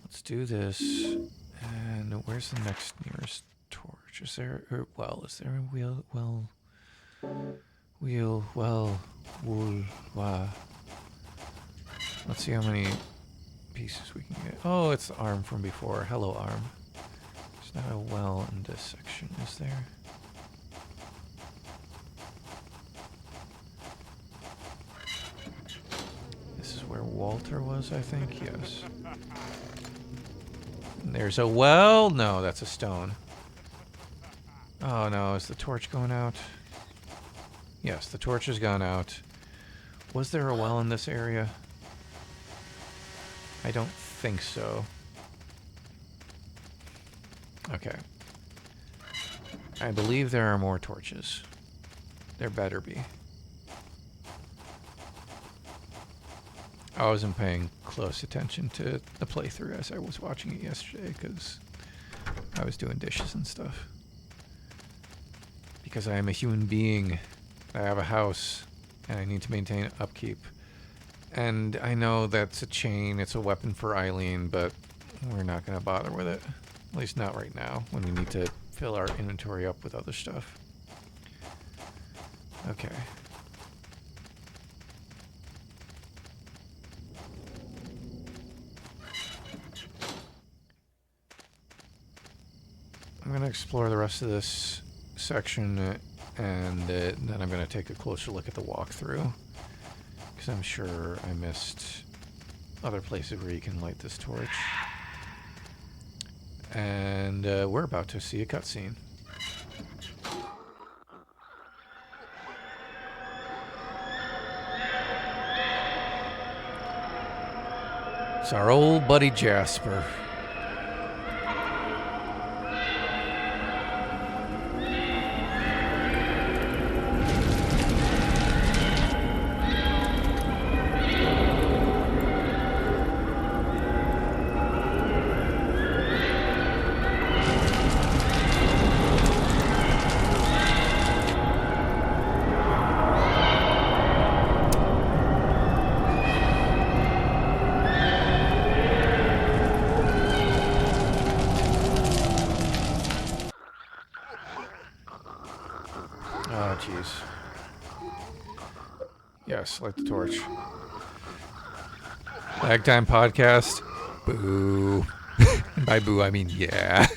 Let's do this. And where's the next nearest torch? Is there a well? Is there a wheel? Well, wool, wah. Let's see how many pieces we can get. Oh, it's the arm from before. Hello, arm. There's not a well in this section, is there? This is where Walter was, I think. Yes. And there's a well. No, that's a stone. Oh no, is the torch going out? Yes, the torch has gone out. Was there a well in this area? I don't think so. Okay. I believe there are more torches. There better be. I wasn't paying close attention to the playthrough as I was watching it yesterday because I was doing dishes and stuff. Because I am a human being. I have a house and I need to maintain upkeep. And I know that's a chain, it's a weapon for Eileen, but we're not going to bother with it. At least not right now, when we need to fill our inventory up with other stuff. Okay. I'm going to explore the rest of this section, and then I'm going to take a closer look at the walkthrough. Because I'm sure I missed other places where you can light this torch. And we're about to see a cutscene. It's our old buddy Jasper. Oh, jeez. Yes, light the torch. Lag time podcast. Boo. And by boo, I mean yeah.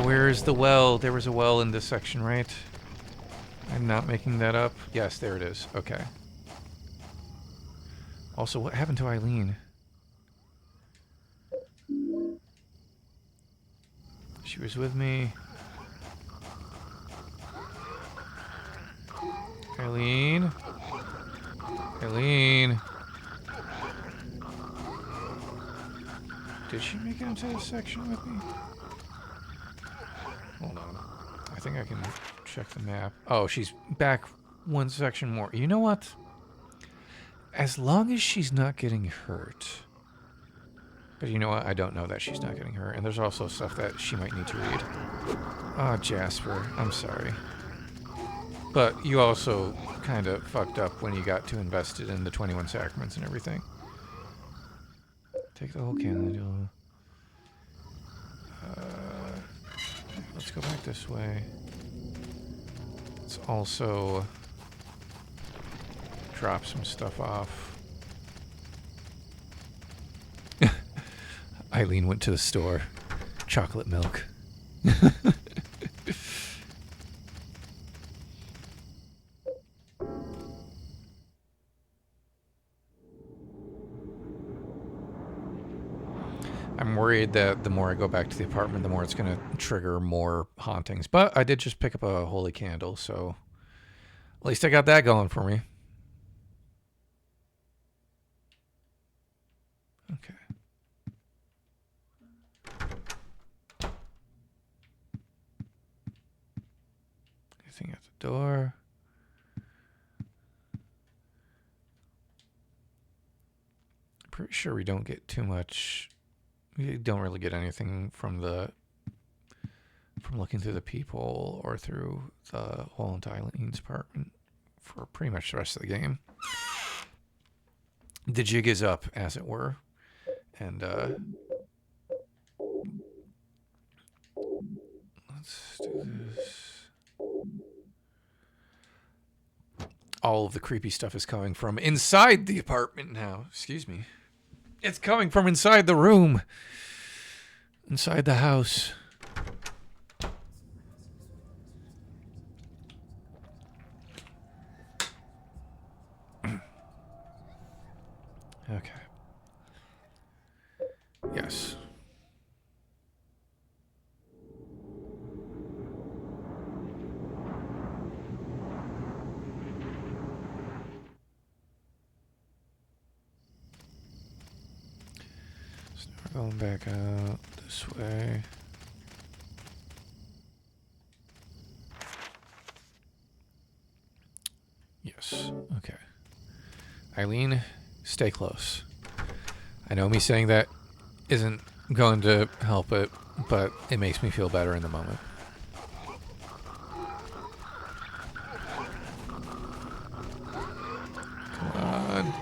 Where's the well? There was a well in this section, right? I'm not making that up. Yes, there it is. Okay. Also, what happened to Eileen? She was with me. Eileen? Eileen? Did she make it into this section with me? Hold on. I think I can check the map. Oh, she's back one section more. You know what? As long as she's not getting hurt. But you know what? I don't know that she's not getting hurt. And there's also stuff that she might need to read. Oh, Jasper. I'm sorry. But you also kind of fucked up when you got too invested in the 21 Sacraments and everything. Take the whole candle. Let's go back this way. Let's also drop some stuff off. Eileen went to the store. Chocolate milk. I'm worried that the more I go back to the apartment, the more it's going to trigger more hauntings. But I did just pick up a holy candle, so at least I got that going for me. Okay. Anything at the door? Pretty sure we don't get too much. We don't really get anything from looking through the peephole or through the hole into Eileen's apartment for pretty much the rest of the game. The jig is up, as it were, and let's do this. All of the creepy stuff is coming from inside the apartment now. Excuse me. It's coming from inside the room. Inside the house. Okay. Yes. Going back out this way. Yes. Okay. Eileen, stay close. I know me saying that isn't going to help it, but it makes me feel better in the moment. Come on.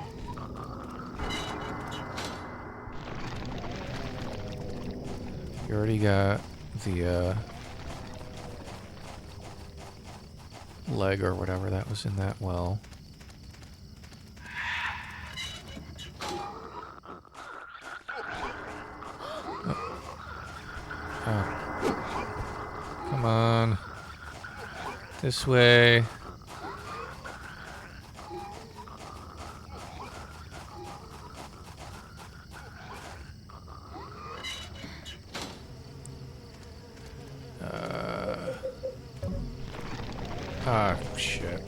You already got the leg or whatever that was in that well. Oh. Come on. This way. Ah, shit.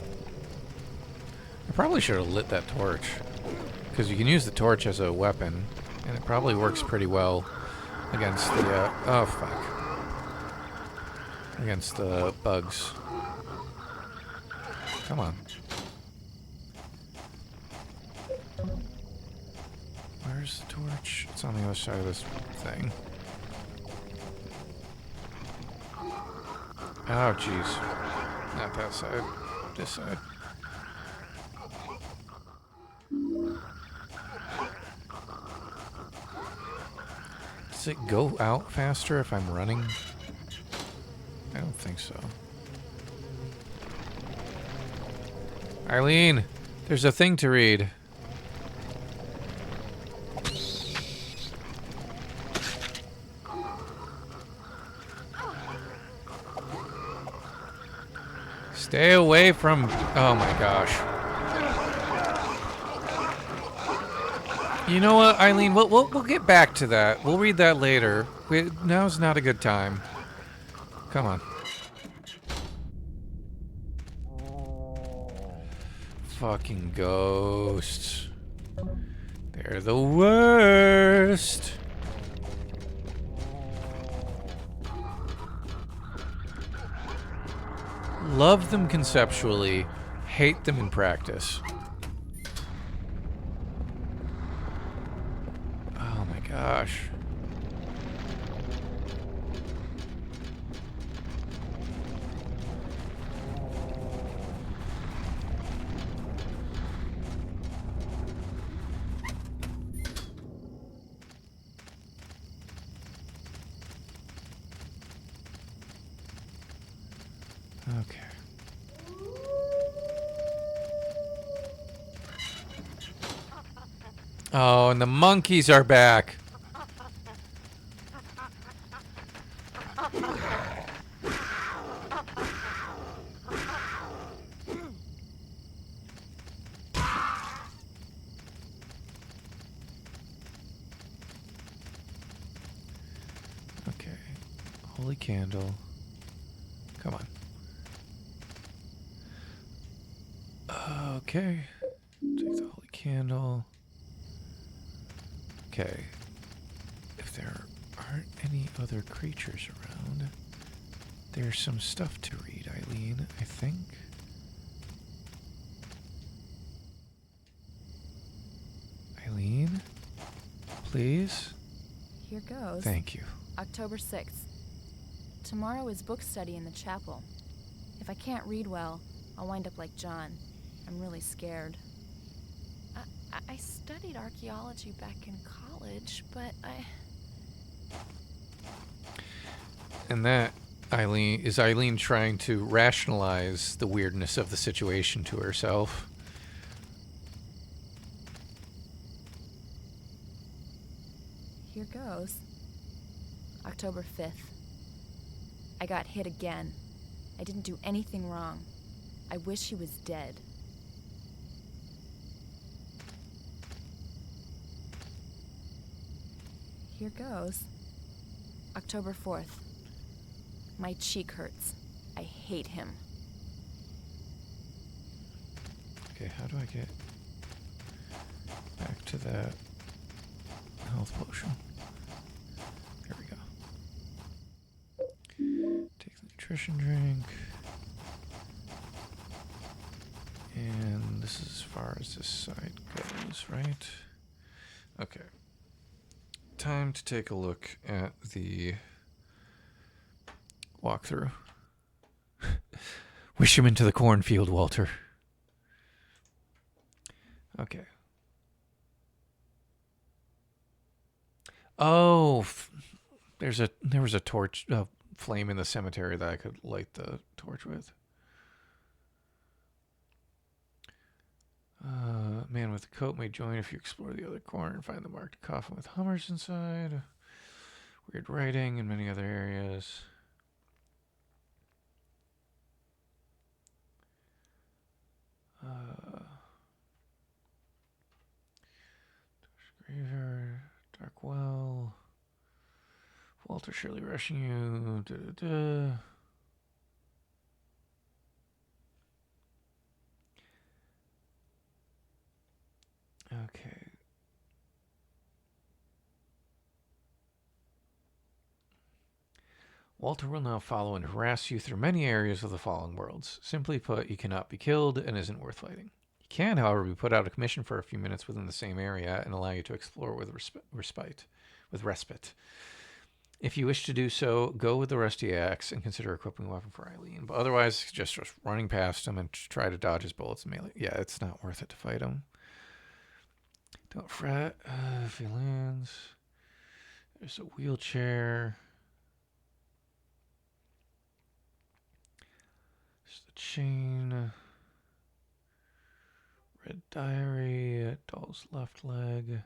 I probably should have lit that torch. Because you can use the torch as a weapon, and it probably works pretty well against the, oh, fuck. Against the bugs. Come on. Where's the torch? It's on the other side of this thing. Oh, jeez. Not that side. This side. Does it go out faster if I'm running? I don't think so. Eileen, there's a thing to read. Stay away from... Oh my gosh. You know what, Eileen? We'll get back to that. We'll read that later. Now's not a good time. Come on. Fucking ghosts. They're the worst. Love them conceptually, hate them in practice. Oh my gosh. Okay. Oh, and the monkeys are back. Okay. Holy candle. Come on. Okay. Take the holy candle. Okay. If there aren't any other creatures around, there's some stuff to read, Eileen, I think. Eileen? Please? Here goes. Thank you. October 6th. Tomorrow is book study in the chapel. If I can't read well, I'll wind up like John. I'm really scared. I studied archaeology back in college, but And that, Eileen trying to rationalize the weirdness of the situation to herself. Here goes. October 5th. I got hit again. I didn't do anything wrong. I wish he was dead. Here goes. October 4th. My cheek hurts. I hate him. Okay, how do I get back to that health potion? There we go. Take the nutrition drink. And this is as far as this side goes, right? Okay. Time to take a look at the walkthrough. Wish him into the cornfield, Walter. Okay. Oh, there was a torch, flame in the cemetery that I could light the torch with. Man with the coat may join if you explore the other corner and find the marked coffin with Hummers inside. Weird writing in many other areas. Graveyard, dark well. Walter surely rushing you. Okay. Walter will now follow and harass you through many areas of the fallen worlds. Simply put, you cannot be killed and isn't worth fighting. He can, however, be put out of commission for a few minutes within the same area and allow you to explore with respite. If you wish to do so, go with the rusty axe and consider equipping a weapon for Eileen. But otherwise, just running past him and try to dodge his bullets and melee. Yeah, it's not worth it to fight him. Don't fret if he lands. There's a wheelchair. There's the chain. Red diary. Doll's left leg.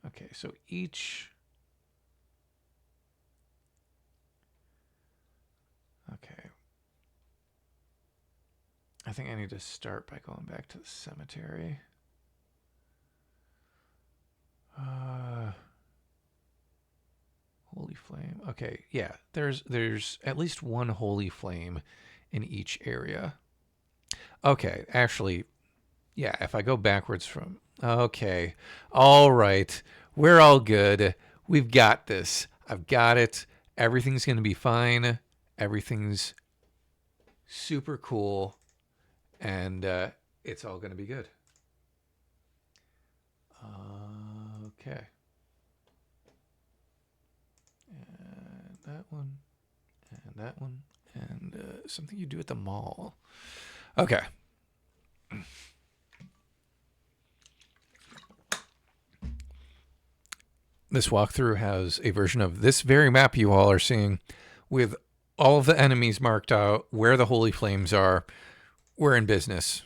Okay, so each... Okay. I think I need to start by going back to the cemetery. Holy flame. Okay, yeah. There's at least one holy flame in each area. Okay, actually, yeah, if I go backwards from... Okay. All right. We're all good. We've got this. I've got it. Everything's going to be fine. Everything's super cool. And it's all going to be good. Okay. And that one. And that one. And something you do at the mall. Okay. this walkthrough has a version of this very map you all are seeing with all of the enemies marked out, where the holy flames are. We're in business.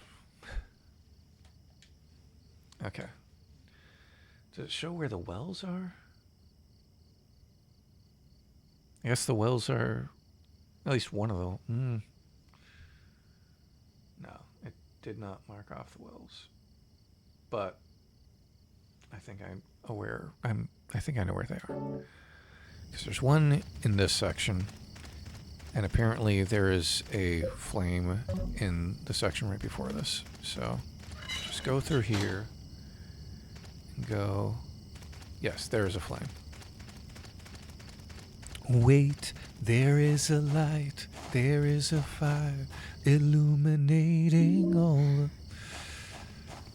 Okay. Does it show where the wells are? I guess the wells are at least one of them. No, it did not mark off the wells. But I think I'm aware. I think I know where they are. Because there's one in this section, and apparently there is a flame in the section right before this. So just go through here and go. Yes, there is a flame. Wait, there is a light, there is a fire, illuminating all.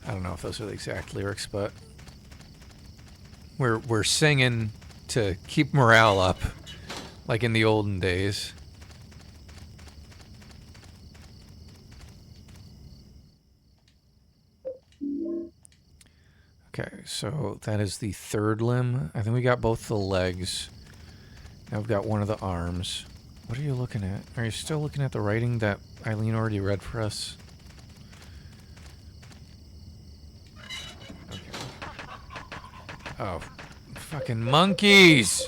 I don't know if those are the exact lyrics, but we're singing to keep morale up, like in the olden days. Okay, so that is the third limb. I think we got both the legs. Now we've got one of the arms. What are you looking at? Are you still looking at the writing that Eileen already read for us? Okay. Oh, fucking monkeys!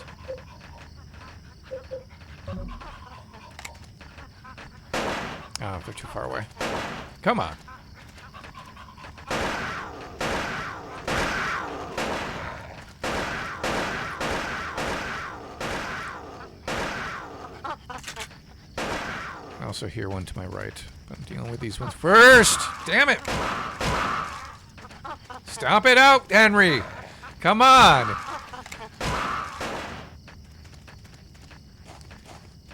Oh, they're too far away. Come on. I also hear one to my right, but I'm dealing with these ones first. Damn it! Stomp it out, Henry! Come on!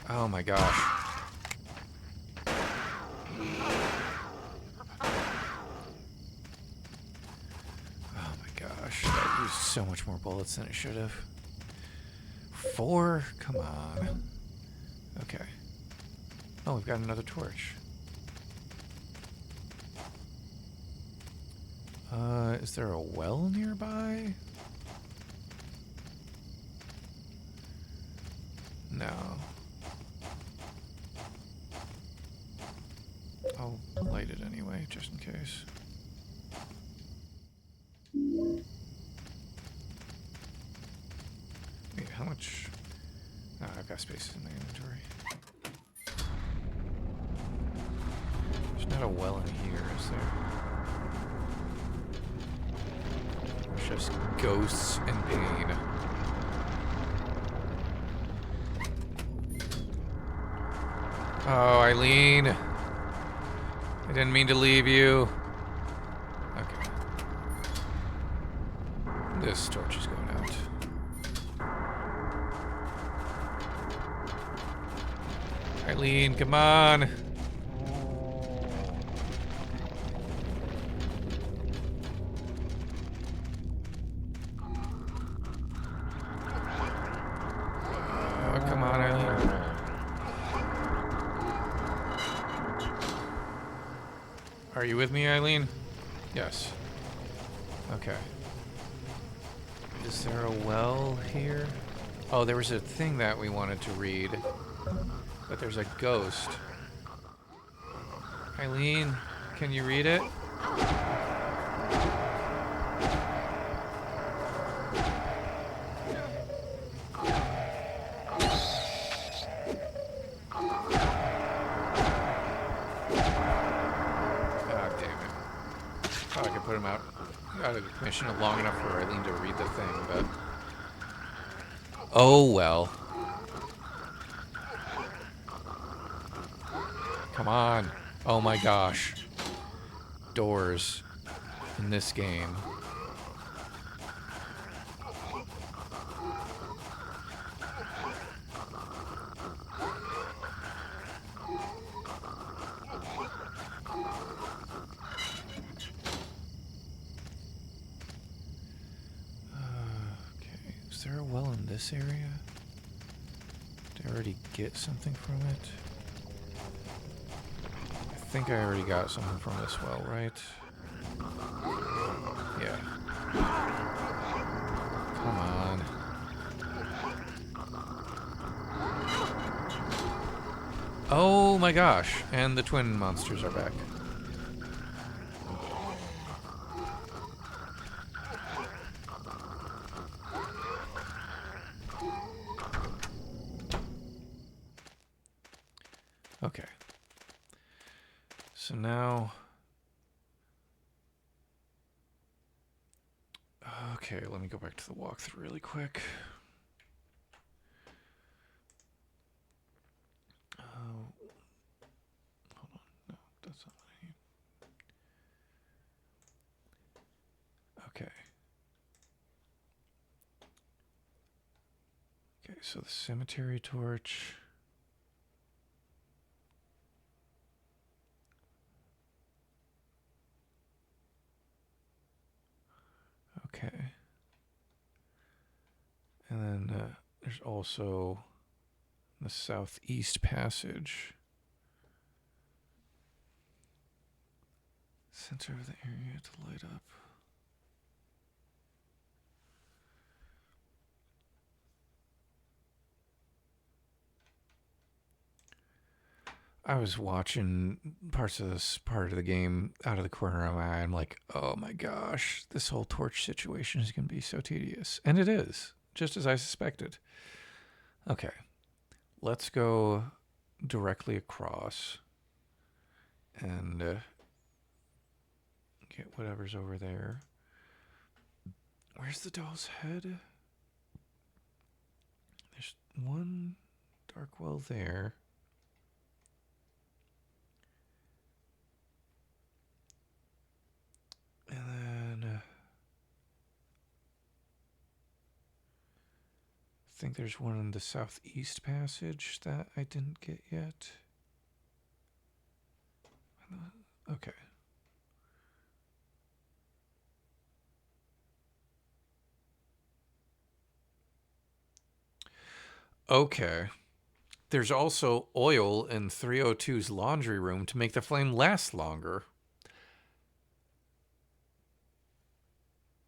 Oh my gosh. Oh my gosh. That used so much more bullets than it should have. 4? Come on. Okay. Oh, we've got another torch. Is there a well nearby? No. I'll light it anyway, just in case. Wait, how much? Oh, I've got spaces in my inventory. There's not a well in here, is there? There's just ghosts and pain. Oh, Eileen. I didn't mean to leave you. Okay. This torch is going out. Eileen, come on. Are you with me, Eileen? Yes. Okay. Is there a well here? Oh, there was a thing that we wanted to read, but there's a ghost. Eileen, can you read it? Commission long enough for Eileen to read the thing, but oh well. Come on. Oh my gosh. Doors in this game. This area? Did I already get something from it? I think I already got something from this well, right? Yeah. Come on. Oh my gosh. And the twin monsters are back. Okay. So now... Okay, let me go back to the walkthrough really quick. Hold on. No, that's not what I need. Okay. Okay, so the cemetery torch. Okay. And then there's also the southeast passage. Center of the area to light up. I was watching parts of this part of the game out of the corner of my eye. I'm like, oh my gosh, this whole torch situation is going to be so tedious. And it is, just as I suspected. Okay, let's go directly across and get whatever's over there. Where's the doll's head? There's one dark well there. And then I think there's one in the southeast passage that I didn't get yet. Okay. Okay. There's also oil in 302's laundry room to make the flame last longer.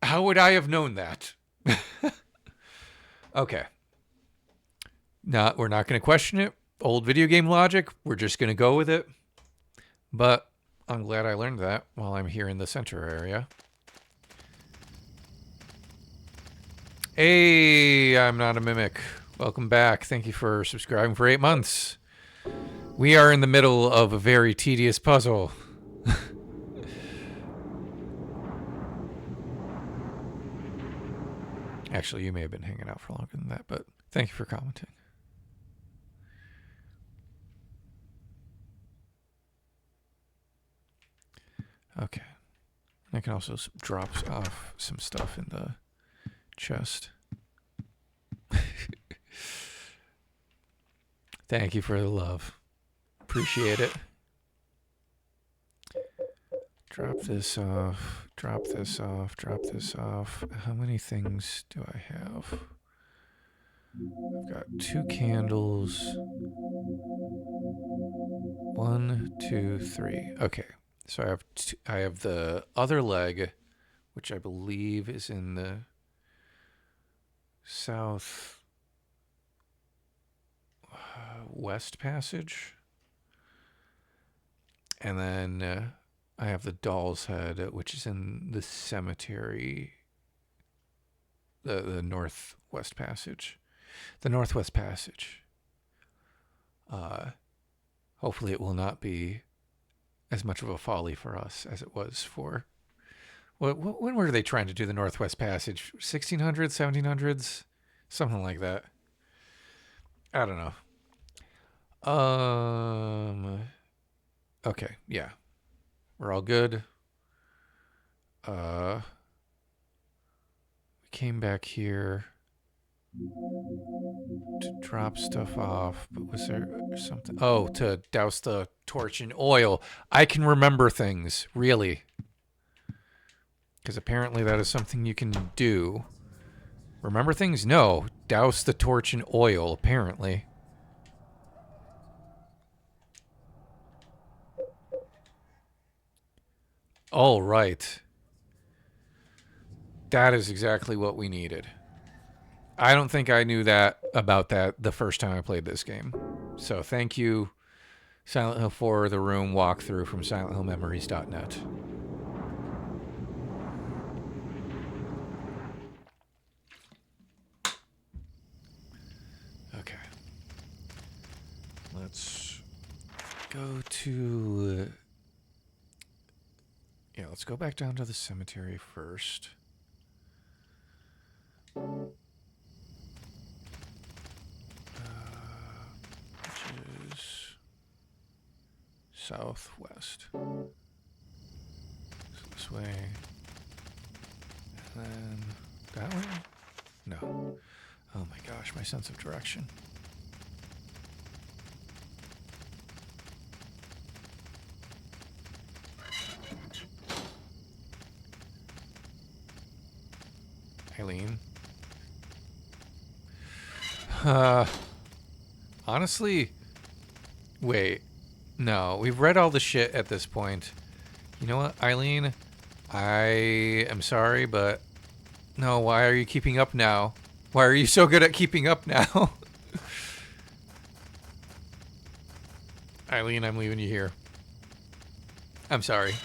How would I have known that? Okay. We're not going to question it. Old video game logic. We're just going to go with it. But I'm glad I learned that while I'm here in the center area. Hey, I'm not a mimic. Welcome back. Thank you for subscribing for 8 months. We are in the middle of a very tedious puzzle. Actually, you may have been hanging out for longer than that, but thank you for commenting. Okay. I can also drop off some stuff in the chest. Thank you for the love. Appreciate it. Drop this off. Drop this off. Drop this off. How many things do I have? I've got 2 candles. 1, 2, 3. Okay. So I have the other leg, which I believe is in the south west passage. And then I have the doll's head, which is in the cemetery, the northwest passage. The northwest passage. Hopefully it will not be as much of a folly for us as it was for... When were they trying to do the Northwest Passage? 1600s, 1700s? Something like that. I don't know. Okay, yeah. We're all good. We came back here to drop stuff off, but was there something? Oh, to douse the torch in oil. I can remember things, really. Because apparently that is something you can do. Remember things? No. Douse the torch in oil, apparently. All right. That is exactly what we needed. I don't think I knew that about that the first time I played this game. So thank you Silent Hill 4 The Room walkthrough from SilentHillMemories.net. Okay. Let's go to... yeah, let's go back down to the cemetery first. Which is southwest. So this way. And then that way? No. Oh my gosh, my sense of direction. Eileen. Honestly, wait. No, we've read all the shit at this point. You know what, Eileen? I am sorry, but no, why are you keeping up now? Why are you so good at keeping up now? Eileen, I'm leaving you here. I'm sorry.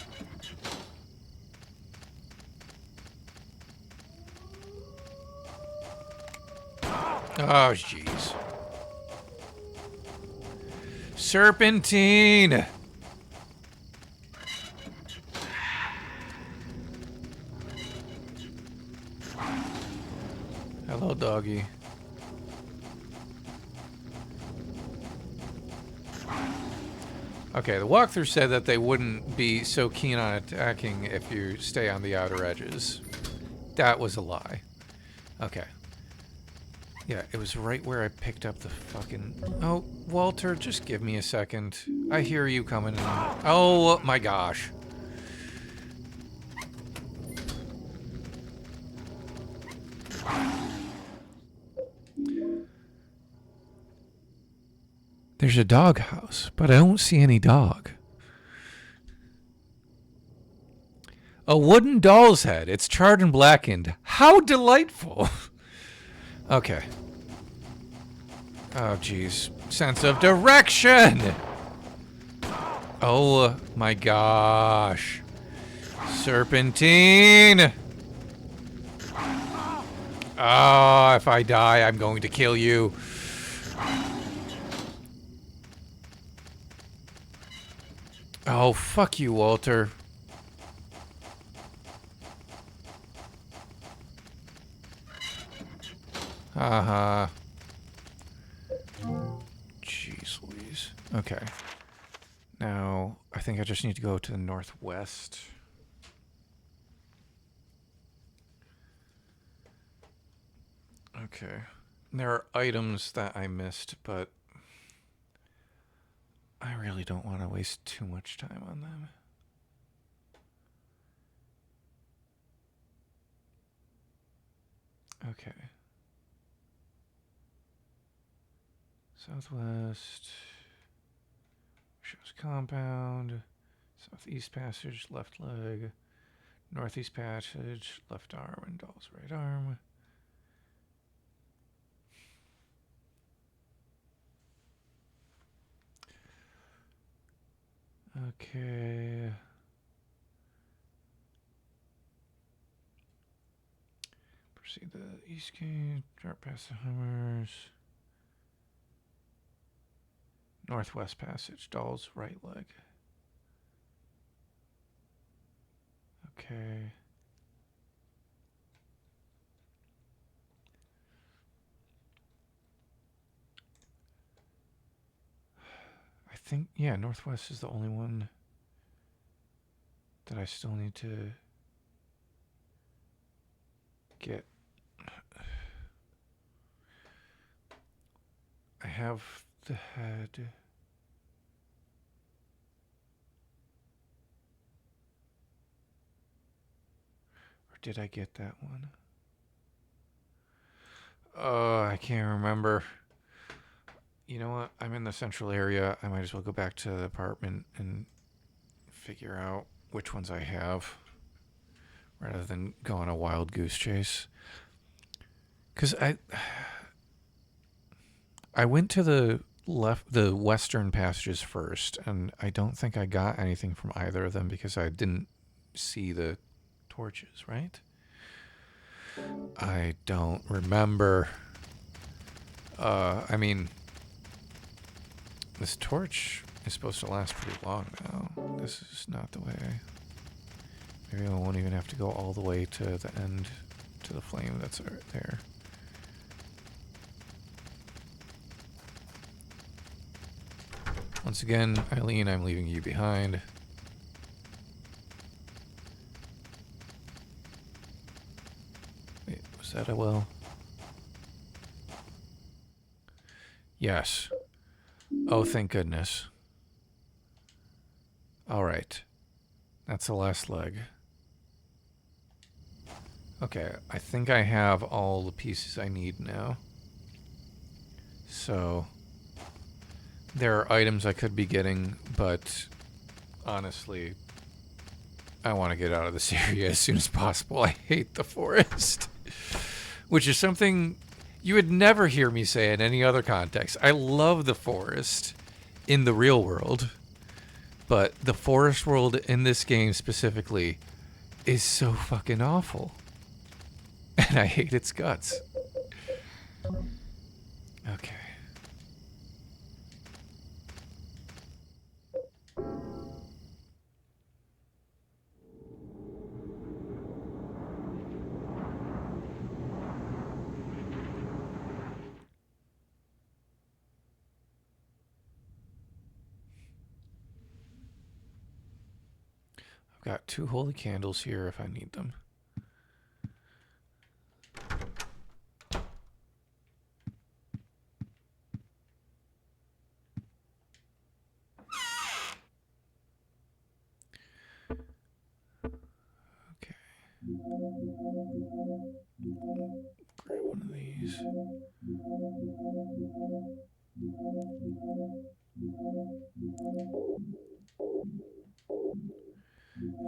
Oh, jeez. Serpentine! Hello, doggy. Okay, the walkthrough said that they wouldn't be so keen on attacking if you stay on the outer edges. That was a lie. Okay. Yeah, it was right where I picked up the fucking... Oh, Walter, just give me a second. I hear you coming in. Oh, my gosh. There's a dog house, but I don't see any dog. A wooden doll's head. It's charred and blackened. How delightful. Okay. Oh, jeez. Sense of direction! Oh, my gosh. Serpentine! Oh, if I die, I'm going to kill you. Oh, fuck you, Walter. Haha. Jeez Louise. Okay. Now, I think I just need to go to the northwest. Okay. There are items that I missed, but I really don't want to waste too much time on them. Okay. Southwest. Shows compound. Southeast passage, left leg. Northeast passage, left arm, and doll's right arm. Okay. Proceed the east gate, drop past the Hummers. Northwest passage, doll's right leg. Okay. I think, yeah, northwest is the only one that I still need to get. I have the head. Or did I get that one? Oh, I can't remember. You know what? I'm in the central area. I might as well go back to the apartment and figure out which ones I have rather than go on a wild goose chase. Because I went to the left the western passages first, and I don't think I got anything from either of them because I didn't see the torches, right? I don't remember. I mean, this torch is supposed to last pretty long now. This is not the way. Maybe I won't even have to go all the way to the end, to the flame that's right there. Once again, Eileen, I'm leaving you behind. Wait, was that a well? Yes. Oh, thank goodness. All right. That's the last leg. Okay, I think I have all the pieces I need now. So, there are items I could be getting, but honestly, I want to get out of this area as soon as possible. I hate the forest. Which is something you would never hear me say in any other context. I love the forest in the real world, but the forest world in this game specifically is so fucking awful. And I hate its guts. Okay. I've got 2 holy candles here if I need them. Okay. Grab one of these.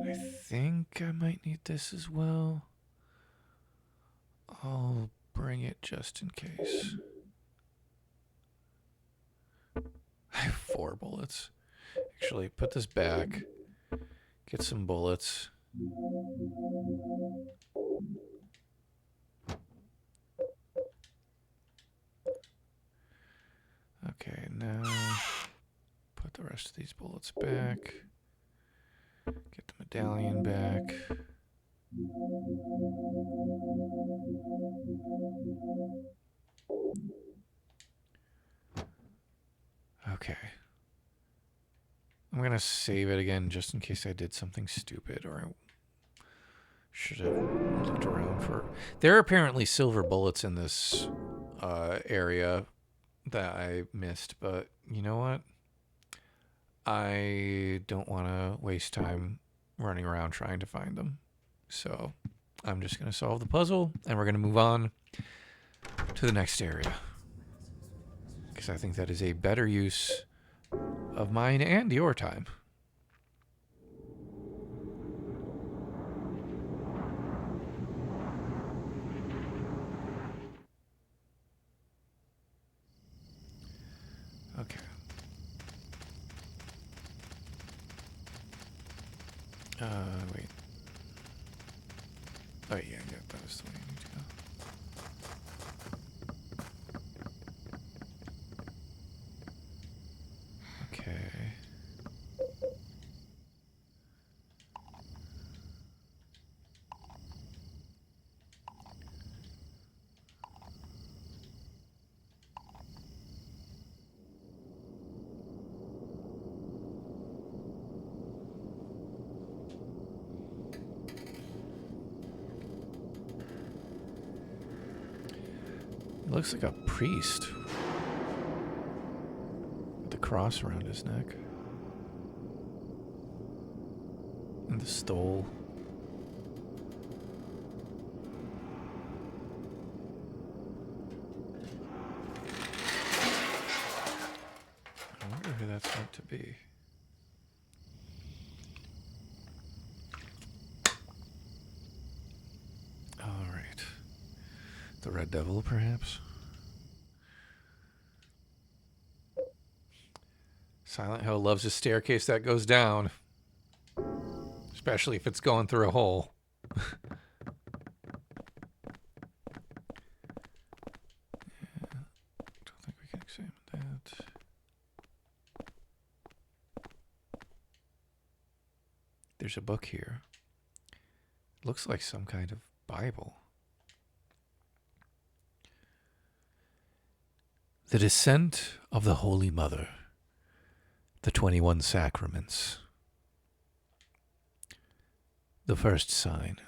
I think I might need this as well. I'll bring it just in case. I have 4 bullets. Actually, put this back. Get some bullets. Okay, now put the rest of these bullets back. Get the medallion back. Okay. I'm gonna save it again just in case I did something stupid or I should have looked around for... There are apparently silver bullets in this area that I missed, but you know what? I don't want to waste time running around trying to find them. So I'm just going to solve the puzzle and we're going to move on to the next area. Because I think that is a better use of mine and your time. Okay. Wait. Oh, yeah, that was the way I need to go. Okay. It looks like a priest with the cross around his neck. And the stole. I wonder who that's meant to be. All right. The Red Devil, perhaps? Silent Hill loves a staircase that goes down. Especially if it's going through a hole. Don't think we can examine that. There's a book here. Looks like some kind of Bible. The Descent of the Holy Mother. The 21 Sacraments. The first sign.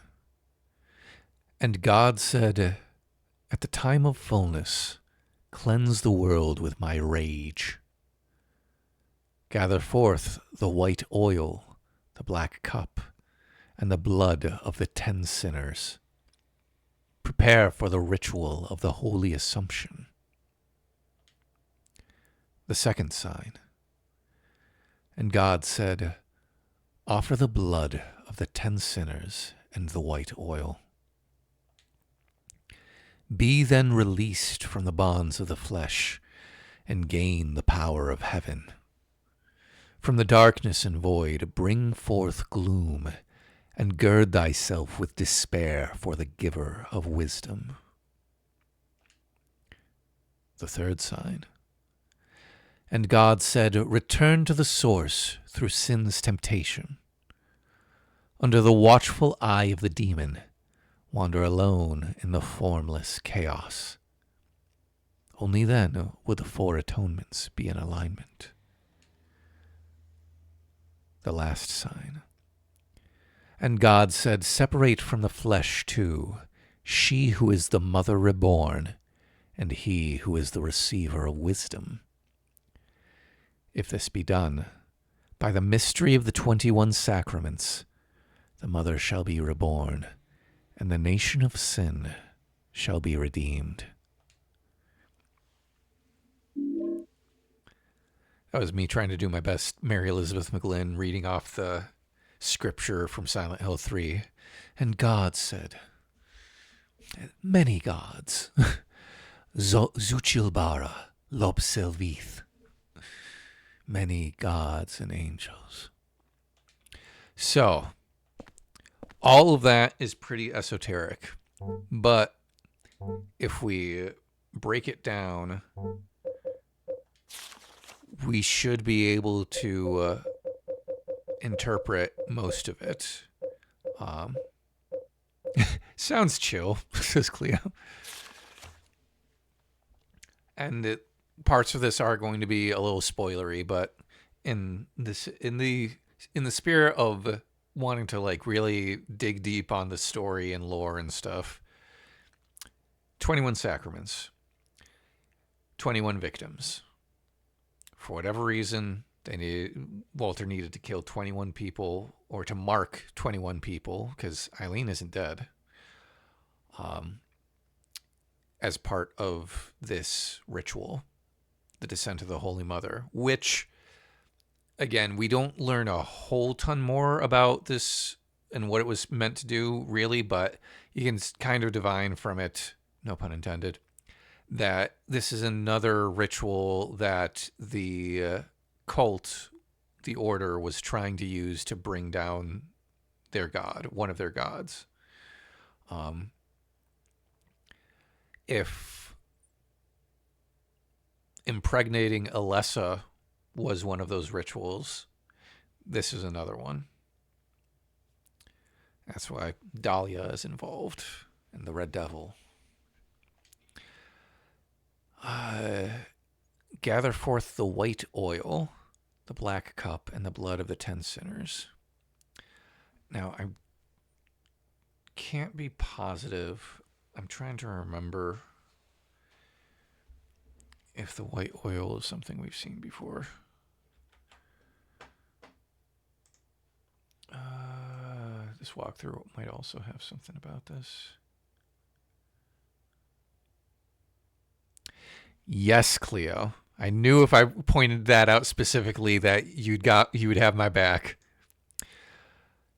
And God said, at the time of fullness, cleanse the world with my rage. Gather forth the white oil, the black cup, and the blood of the 10 sinners. Prepare for the ritual of the Holy Assumption. The second sign. And God said, offer the blood of the 10 sinners and the white oil. Be then released from the bonds of the flesh and gain the power of heaven. From the darkness and void bring forth gloom and gird thyself with despair for the giver of wisdom. The third sign. And God said, return to the source through sin's temptation. Under the watchful eye of the demon, wander alone in the formless chaos. Only then would the 4 atonements be in alignment. The last sign. And God said, separate from the flesh too, she who is the mother reborn, and he who is the receiver of wisdom. If this be done, by the mystery of the 21 Sacraments, the mother shall be reborn, and the nation of sin shall be redeemed. That was me trying to do my best Mary Elizabeth McGlynn reading off the scripture from Silent Hill 3. And God said, many gods, Zuchilbara, Lobselvith, many gods and angels. So, all of that is pretty esoteric. But if we break it down, we should be able to interpret most of it. Sounds chill, says Cleo. And parts of this are going to be a little spoilery, but in the spirit of wanting to like really dig deep on the story and lore and stuff, 21 Sacraments, 21 victims. For whatever reason, Walter needed to kill 21 people, or to mark 21 people, because Eileen isn't dead, as part of this ritual, the Descent of the Holy Mother, which, again, we don't learn a whole ton more about this and what it was meant to do, really, but you can kind of divine from it, no pun intended, that this is another ritual that the cult, the order, was trying to use to bring down their god, one of their gods. If impregnating Alessa was one of those rituals, this is another one. That's why Dahlia is involved, and the Red Devil. Gather forth the white oil, the black cup, and the blood of the 10 sinners. Now, I can't be positive. I'm trying to remember if the white oil is something we've seen before. This walkthrough might also have something about this. Yes, Cleo. I knew if I pointed that out specifically that you would have my back.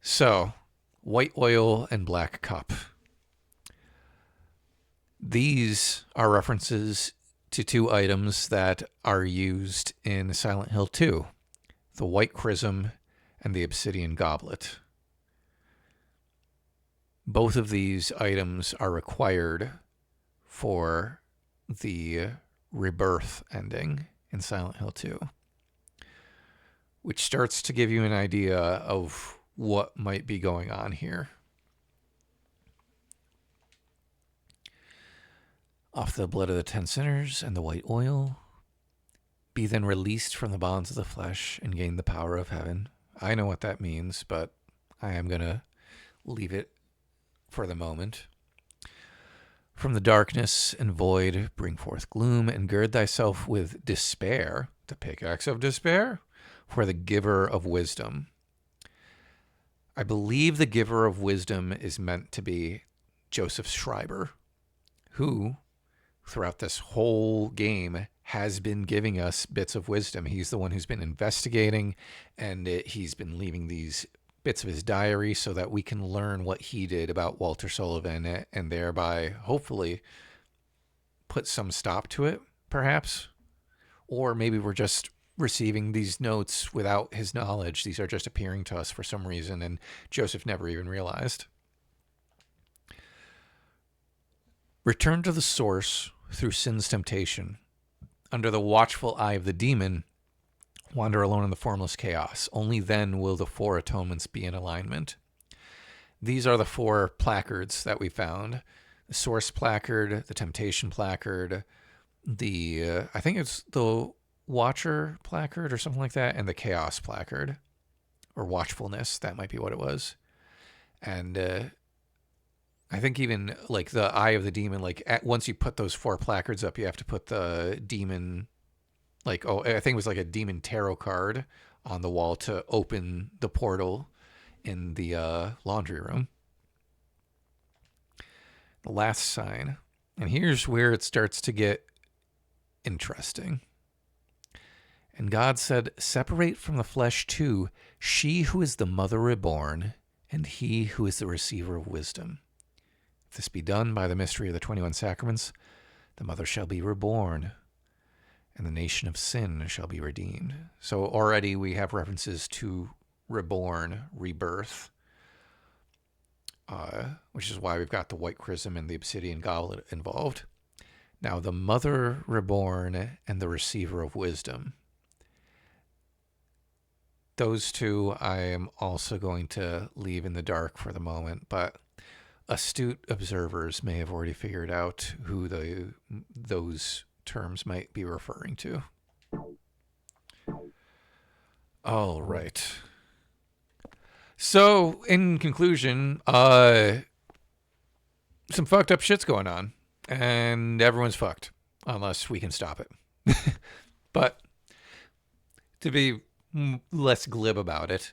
So, white oil and black cup. These are references to 2 items that are used in Silent Hill 2. the white chrism, and the obsidian goblet. Both of these items are required for the rebirth ending in Silent Hill 2, which starts to give you an idea of what might be going on here. Off the blood of the 10 sinners and the white oil, be then released from the bonds of the flesh and gain the power of heaven. I know what that means, but I am going to leave it for the moment. From the darkness and void, bring forth gloom, and gird thyself with despair, the pickaxe of despair, for the giver of wisdom. I believe the giver of wisdom is meant to be Joseph Schreiber, who, throughout this whole game, has been giving us bits of wisdom. He's the one who's been investigating, and he's been leaving these bits of his diary so that we can learn what he did about Walter Sullivan and thereby hopefully put some stop to it, perhaps. Or maybe we're just receiving these notes without his knowledge. These are just appearing to us for some reason, and Joseph never even realized. Return to the source through sin's temptation. Under the watchful eye of the demon, wander alone in the formless chaos. Only then will the 4 atonements be in alignment. These are the 4 placards that we found. The source placard, the temptation placard, the, I think it's the watcher placard or something like that, and the chaos placard. Or watchfulness, that might be what it was. And I think even like the eye of the demon, like once you put those 4 placards up, you have to put the demon, like, oh, I think it was like a demon tarot card on the wall to open the portal in the laundry room. The last sign. And here's where it starts to get interesting. And God said, separate from the flesh too, she who is the mother reborn, and he who is the receiver of wisdom. If this be done by the mystery of the 21 sacraments, the mother shall be reborn, and the nation of sin shall be redeemed. So already we have references to reborn, rebirth, which is why we've got the white chrism and the obsidian goblet involved. Now, the mother reborn and the receiver of wisdom. Those two I am also going to leave in the dark for the moment, but astute observers may have already figured out who those terms might be referring to. All right. So, in conclusion, some fucked up shit's going on, and everyone's fucked, unless we can stop it. But to be less glib about it,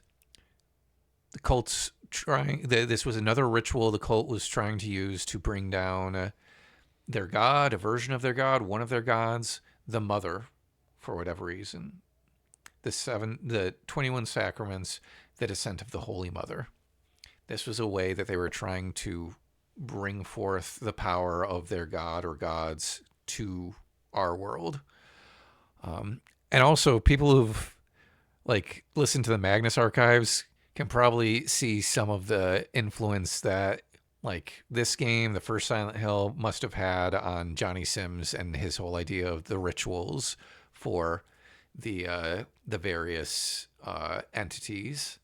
the cult's this was another ritual the cult was trying to use to bring down their god, a version of their god, one of their gods, the mother, for whatever reason. The 21 sacraments, the descent of the Holy Mother. This was a way that they were trying to bring forth the power of their god or gods to our world. And also, people who've listened to the Magnus archives can probably see some of the influence that this game, the first Silent Hill, must have had on Johnny Sims and his whole idea of the rituals for the various entities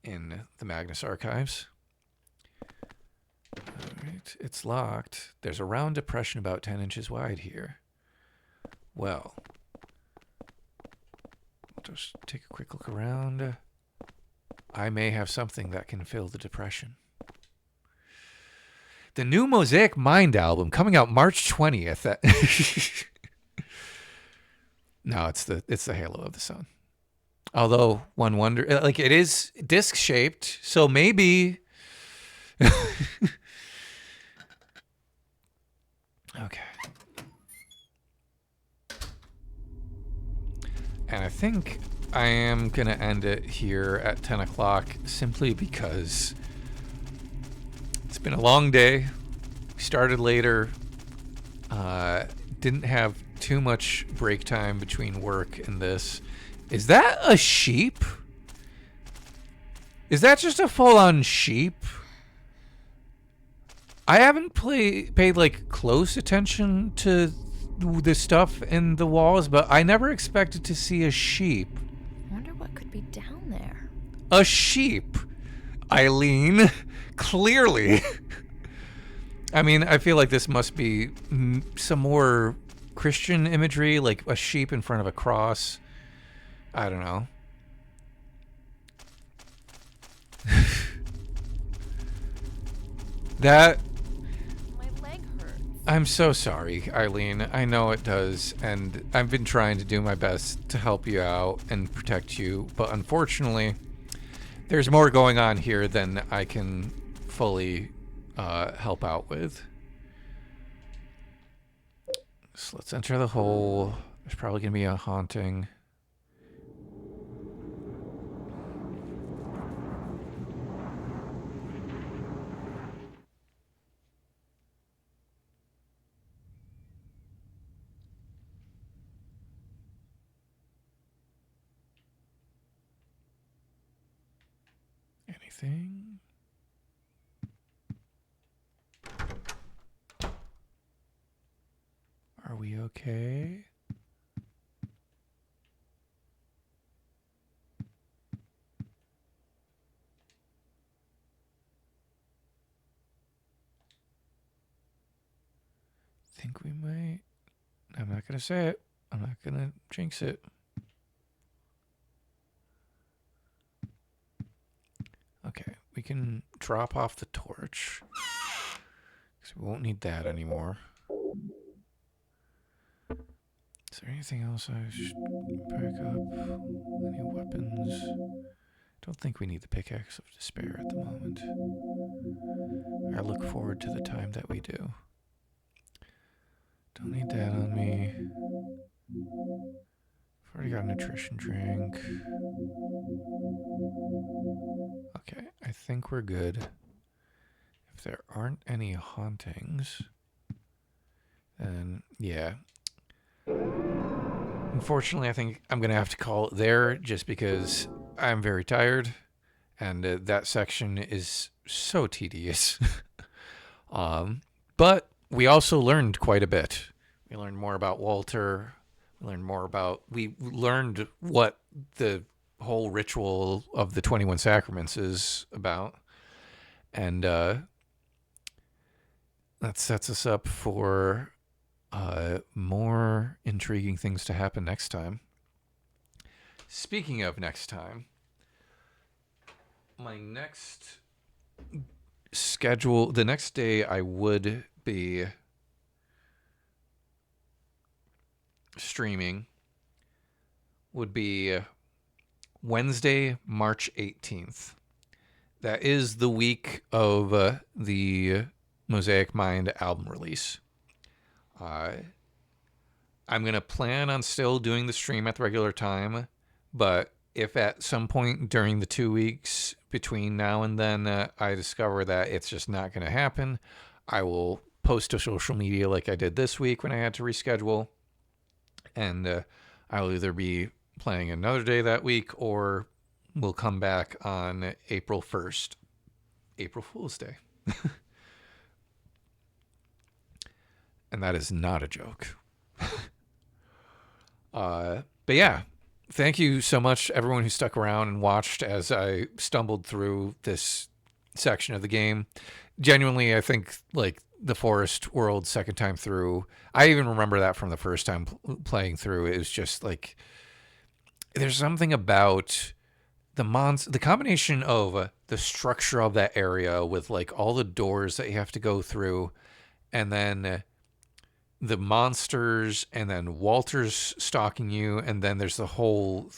in the Magnus archives. All right, it's locked. There's a round depression about 10 inches wide here. Well, I'll just take a quick look around. I may have something that can fill the depression. The new Mosaic Mind album coming out March 20th. No, it's the halo of the sun. Although one wonder, it is disc shaped, so maybe. Okay. And I think I am going to end it here at 10 o'clock simply because it's been a long day. We started later. Didn't have too much break time between work and this. Is that a sheep? Is that just a full-on sheep? I haven't paid like close attention to the stuff in the walls, but I never expected to see a sheep. I wonder what could be down there. A sheep, Eileen. Clearly. I mean, I feel like this must be some more Christian imagery, like a sheep in front of a cross. I don't know. That... My leg hurts. I'm so sorry, Eileen. I know it does, and I've been trying to do my best to help you out and protect you, but unfortunately, there's more going on here than I can fully help out with. So let's enter the hole. There's probably going to be a haunting. Anything? Are we okay? Think we might. I'm not gonna say it. I'm not gonna jinx it. Okay, we can drop off the torch, because we won't need that anymore. Is there anything else I should pick up? Any weapons? Don't think we need the pickaxe of despair at the moment. I look forward to the time that we do. Don't need that on me. I've already got a nutrition drink. Okay, I think we're good. If there aren't any hauntings, then yeah. Unfortunately, I think I'm going to have to call it there just because I'm very tired and that section is so tedious. But we also learned quite a bit. We learned more about Walter. We learned what the whole ritual of the 21 Sacraments is about. And that sets us up for more intriguing things to happen next time. Speaking of next time, my next schedule, the next day I would be streaming would be Wednesday, March 18th. That is the week of the Mosaic Mind album release. I'm going to plan on still doing the stream at the regular time, but if at some point during the 2 weeks between now and then I discover that it's just not going to happen, I will post to social media like I did this week when I had to reschedule, and I'll either be playing another day that week or we'll come back on April 1st, April Fool's Day. And that is not a joke. But yeah, thank you so much, everyone who stuck around and watched as I stumbled through this section of the game. Genuinely, I think like the Forest World second time through, I even remember that from the first time playing through. It was just like, there's something about the combination of the structure of that area with like all the doors that you have to go through, and then the monsters, and then Walter's stalking you, and then there's the whole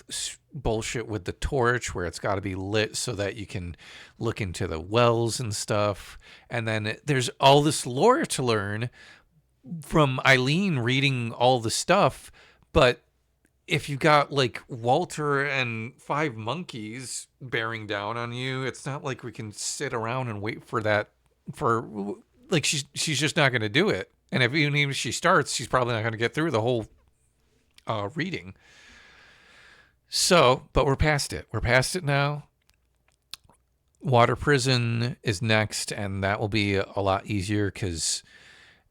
bullshit with the torch where it's got to be lit so that you can look into the wells and stuff. And then there's all this lore to learn from Eileen reading all the stuff. But if you've got like Walter and 5 monkeys bearing down on you, it's not like we can sit around and wait for that. Like she's just not going to do it. And even if she starts, she's probably not going to get through the whole reading. So, but we're past it. We're past it now. Water Prison is next, and that will be a lot easier because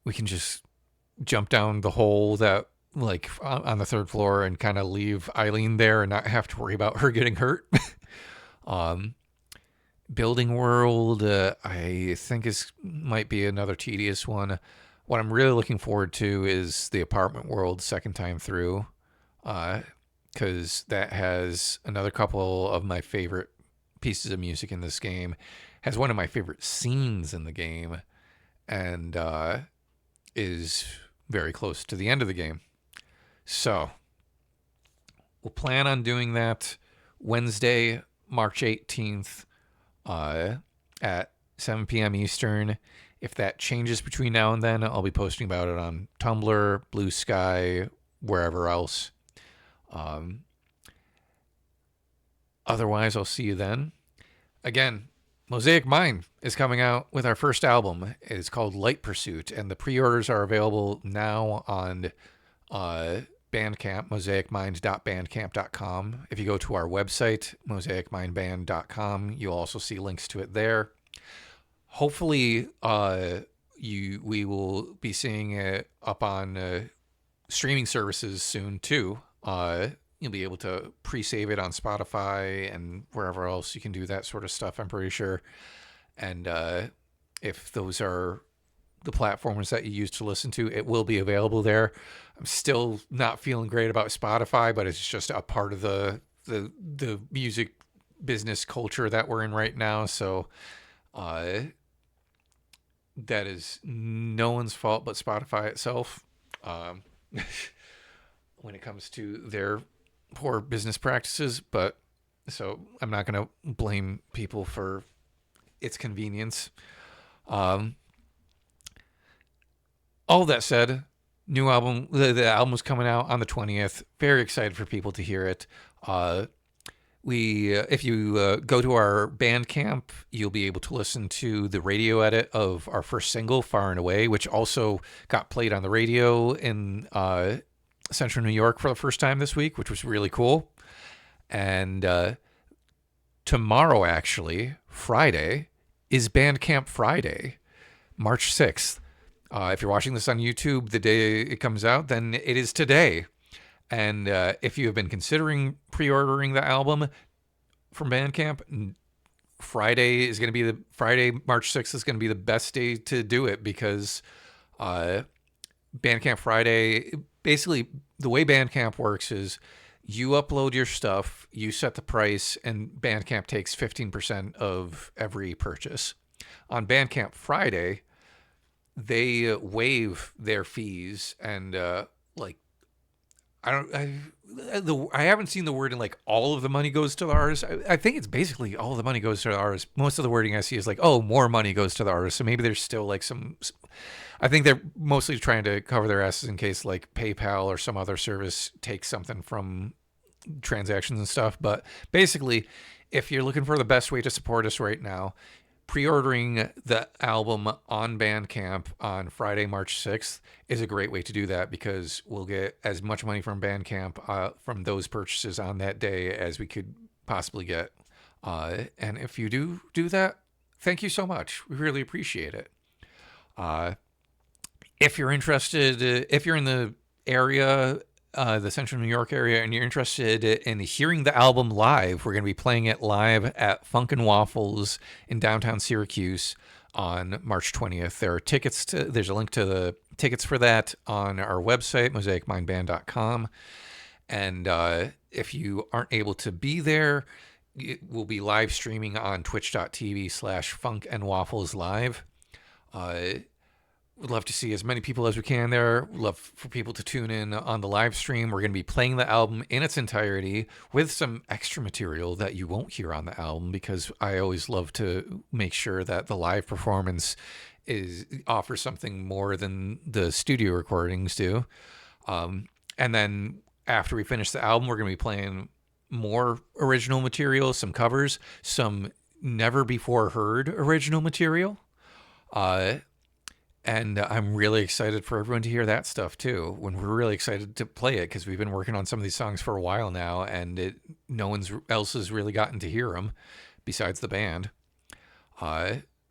we can just jump down the hole that, like, on the third floor and kind of leave Eileen there and not have to worry about her getting hurt. Building World, I think might be another tedious one. What I'm really looking forward to is the Apartment World second time through, because that has another couple of my favorite pieces of music in this game, has one of my favorite scenes in the game, and is very close to the end of the game. So we'll plan on doing that Wednesday, March 18th at 7 p.m. Eastern. If that changes between now and then, I'll be posting about it on Tumblr, Blue Sky, wherever else. Otherwise, I'll see you then. Again, Mosaic Mind is coming out with our first album. It is called Light Pursuit, and the pre-orders are available now on Bandcamp, mosaicmind.bandcamp.com. If you go to our website, mosaicmindband.com, you'll also see links to it there. Hopefully, we will be seeing it up on streaming services soon too. You'll be able to pre-save it on Spotify and wherever else you can do that sort of stuff, I'm pretty sure. And if those are the platforms that you use to listen to, it will be available there. I'm still not feeling great about Spotify, but it's just a part of the music business culture that we're in right now. So that is no one's fault but Spotify itself when it comes to their poor business practices. But so I'm not going to blame people for its convenience. All that said, new album, the album's coming out on the 20th. Very excited for people to hear it. If you go to our Bandcamp, you'll be able to listen to the radio edit of our first single, Far and Away, which also got played on the radio in Central New York for the first time this week, which was really cool. And tomorrow, actually, Friday, is Bandcamp Friday, March 6th. If you're watching this on YouTube the day it comes out, then it is today. And if you have been considering pre-ordering the album from Bandcamp, Friday, March 6th is going to be the best day to do it, because Bandcamp Friday, basically the way Bandcamp works is you upload your stuff, you set the price, and Bandcamp takes 15% of every purchase. On Bandcamp Friday, they waive their fees, and I haven't seen the word in like all of the money goes to the artist. I think it's basically all of the money goes to the artist. Most of the wording I see is like, oh, more money goes to the artist. So maybe there's still like some, I think they're mostly trying to cover their asses in case like PayPal or some other service takes something from transactions and stuff. But basically, if you're looking for the best way to support us right now, pre-ordering the album on Bandcamp on Friday, March 6th is a great way to do that, because we'll get as much money from Bandcamp from those purchases on that day as we could possibly get. And if you do that, thank you so much. We really appreciate it. If you're interested, if you're in the area, the Central New York area, and you're interested in hearing the album live, we're going to be playing it live at Funk and Waffles in downtown Syracuse on March 20th. There's a link to the tickets for that on our website, mosaicmindband.com. And if you aren't able to be there, we'll be live streaming on twitch.tv/funkandwaffleslive. We'd love to see as many people as we can there. We'd love for people to tune in on the live stream. We're going to be playing the album in its entirety with some extra material that you won't hear on the album, because I always love to make sure that the live performance offers something more than the studio recordings do. And then after we finish the album, we're going to be playing more original material, some covers, some never before heard original material. And I'm really excited for everyone to hear that stuff too. When we're really excited to play it because we've been working on some of these songs for a while now, and no one else has really gotten to hear them besides the band.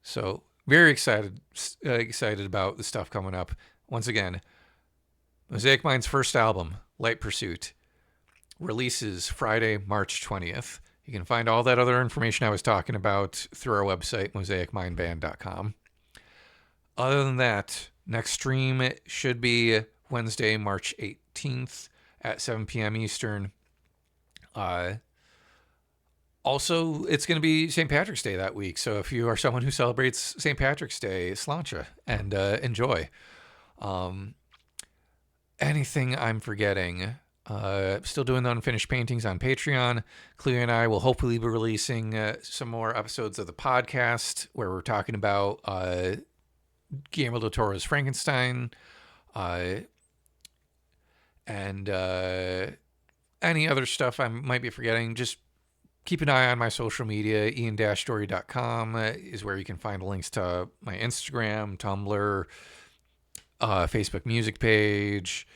So very excited about the stuff coming up. Once again, Mosaic Mind's first album, Light Pursuit, releases Friday, March 20th. You can find all that other information I was talking about through our website, mosaicmindband.com. Other than that, next stream should be Wednesday, March 18th at 7 p.m. Eastern. Also, it's going to be St. Patrick's Day that week. So if you are someone who celebrates St. Patrick's Day, sláinte and enjoy. Anything I'm forgetting? Still doing the unfinished paintings on Patreon. Cleo and I will hopefully be releasing some more episodes of the podcast where we're talking about Guillermo del Toro's Frankenstein, and any other stuff I might be forgetting. Just keep an eye on my social media. ian-story.com is where you can find links to my Instagram, Tumblr, Facebook music page,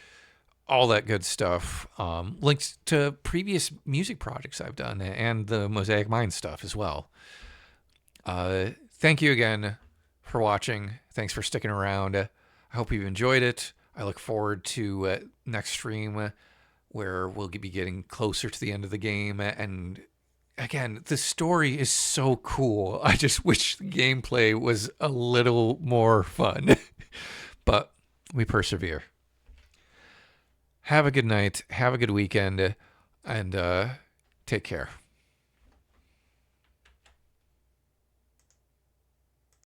all that good stuff. Links to previous music projects I've done and the Mosaic Mind stuff as well. Thank you again for watching. Thanks for sticking around. I hope you've enjoyed it. I look forward to next stream where we'll be getting closer to the end of the game. And again, the story is so cool. I just wish the gameplay was a little more fun. But we persevere. Have a good night. Have a good weekend. And take care.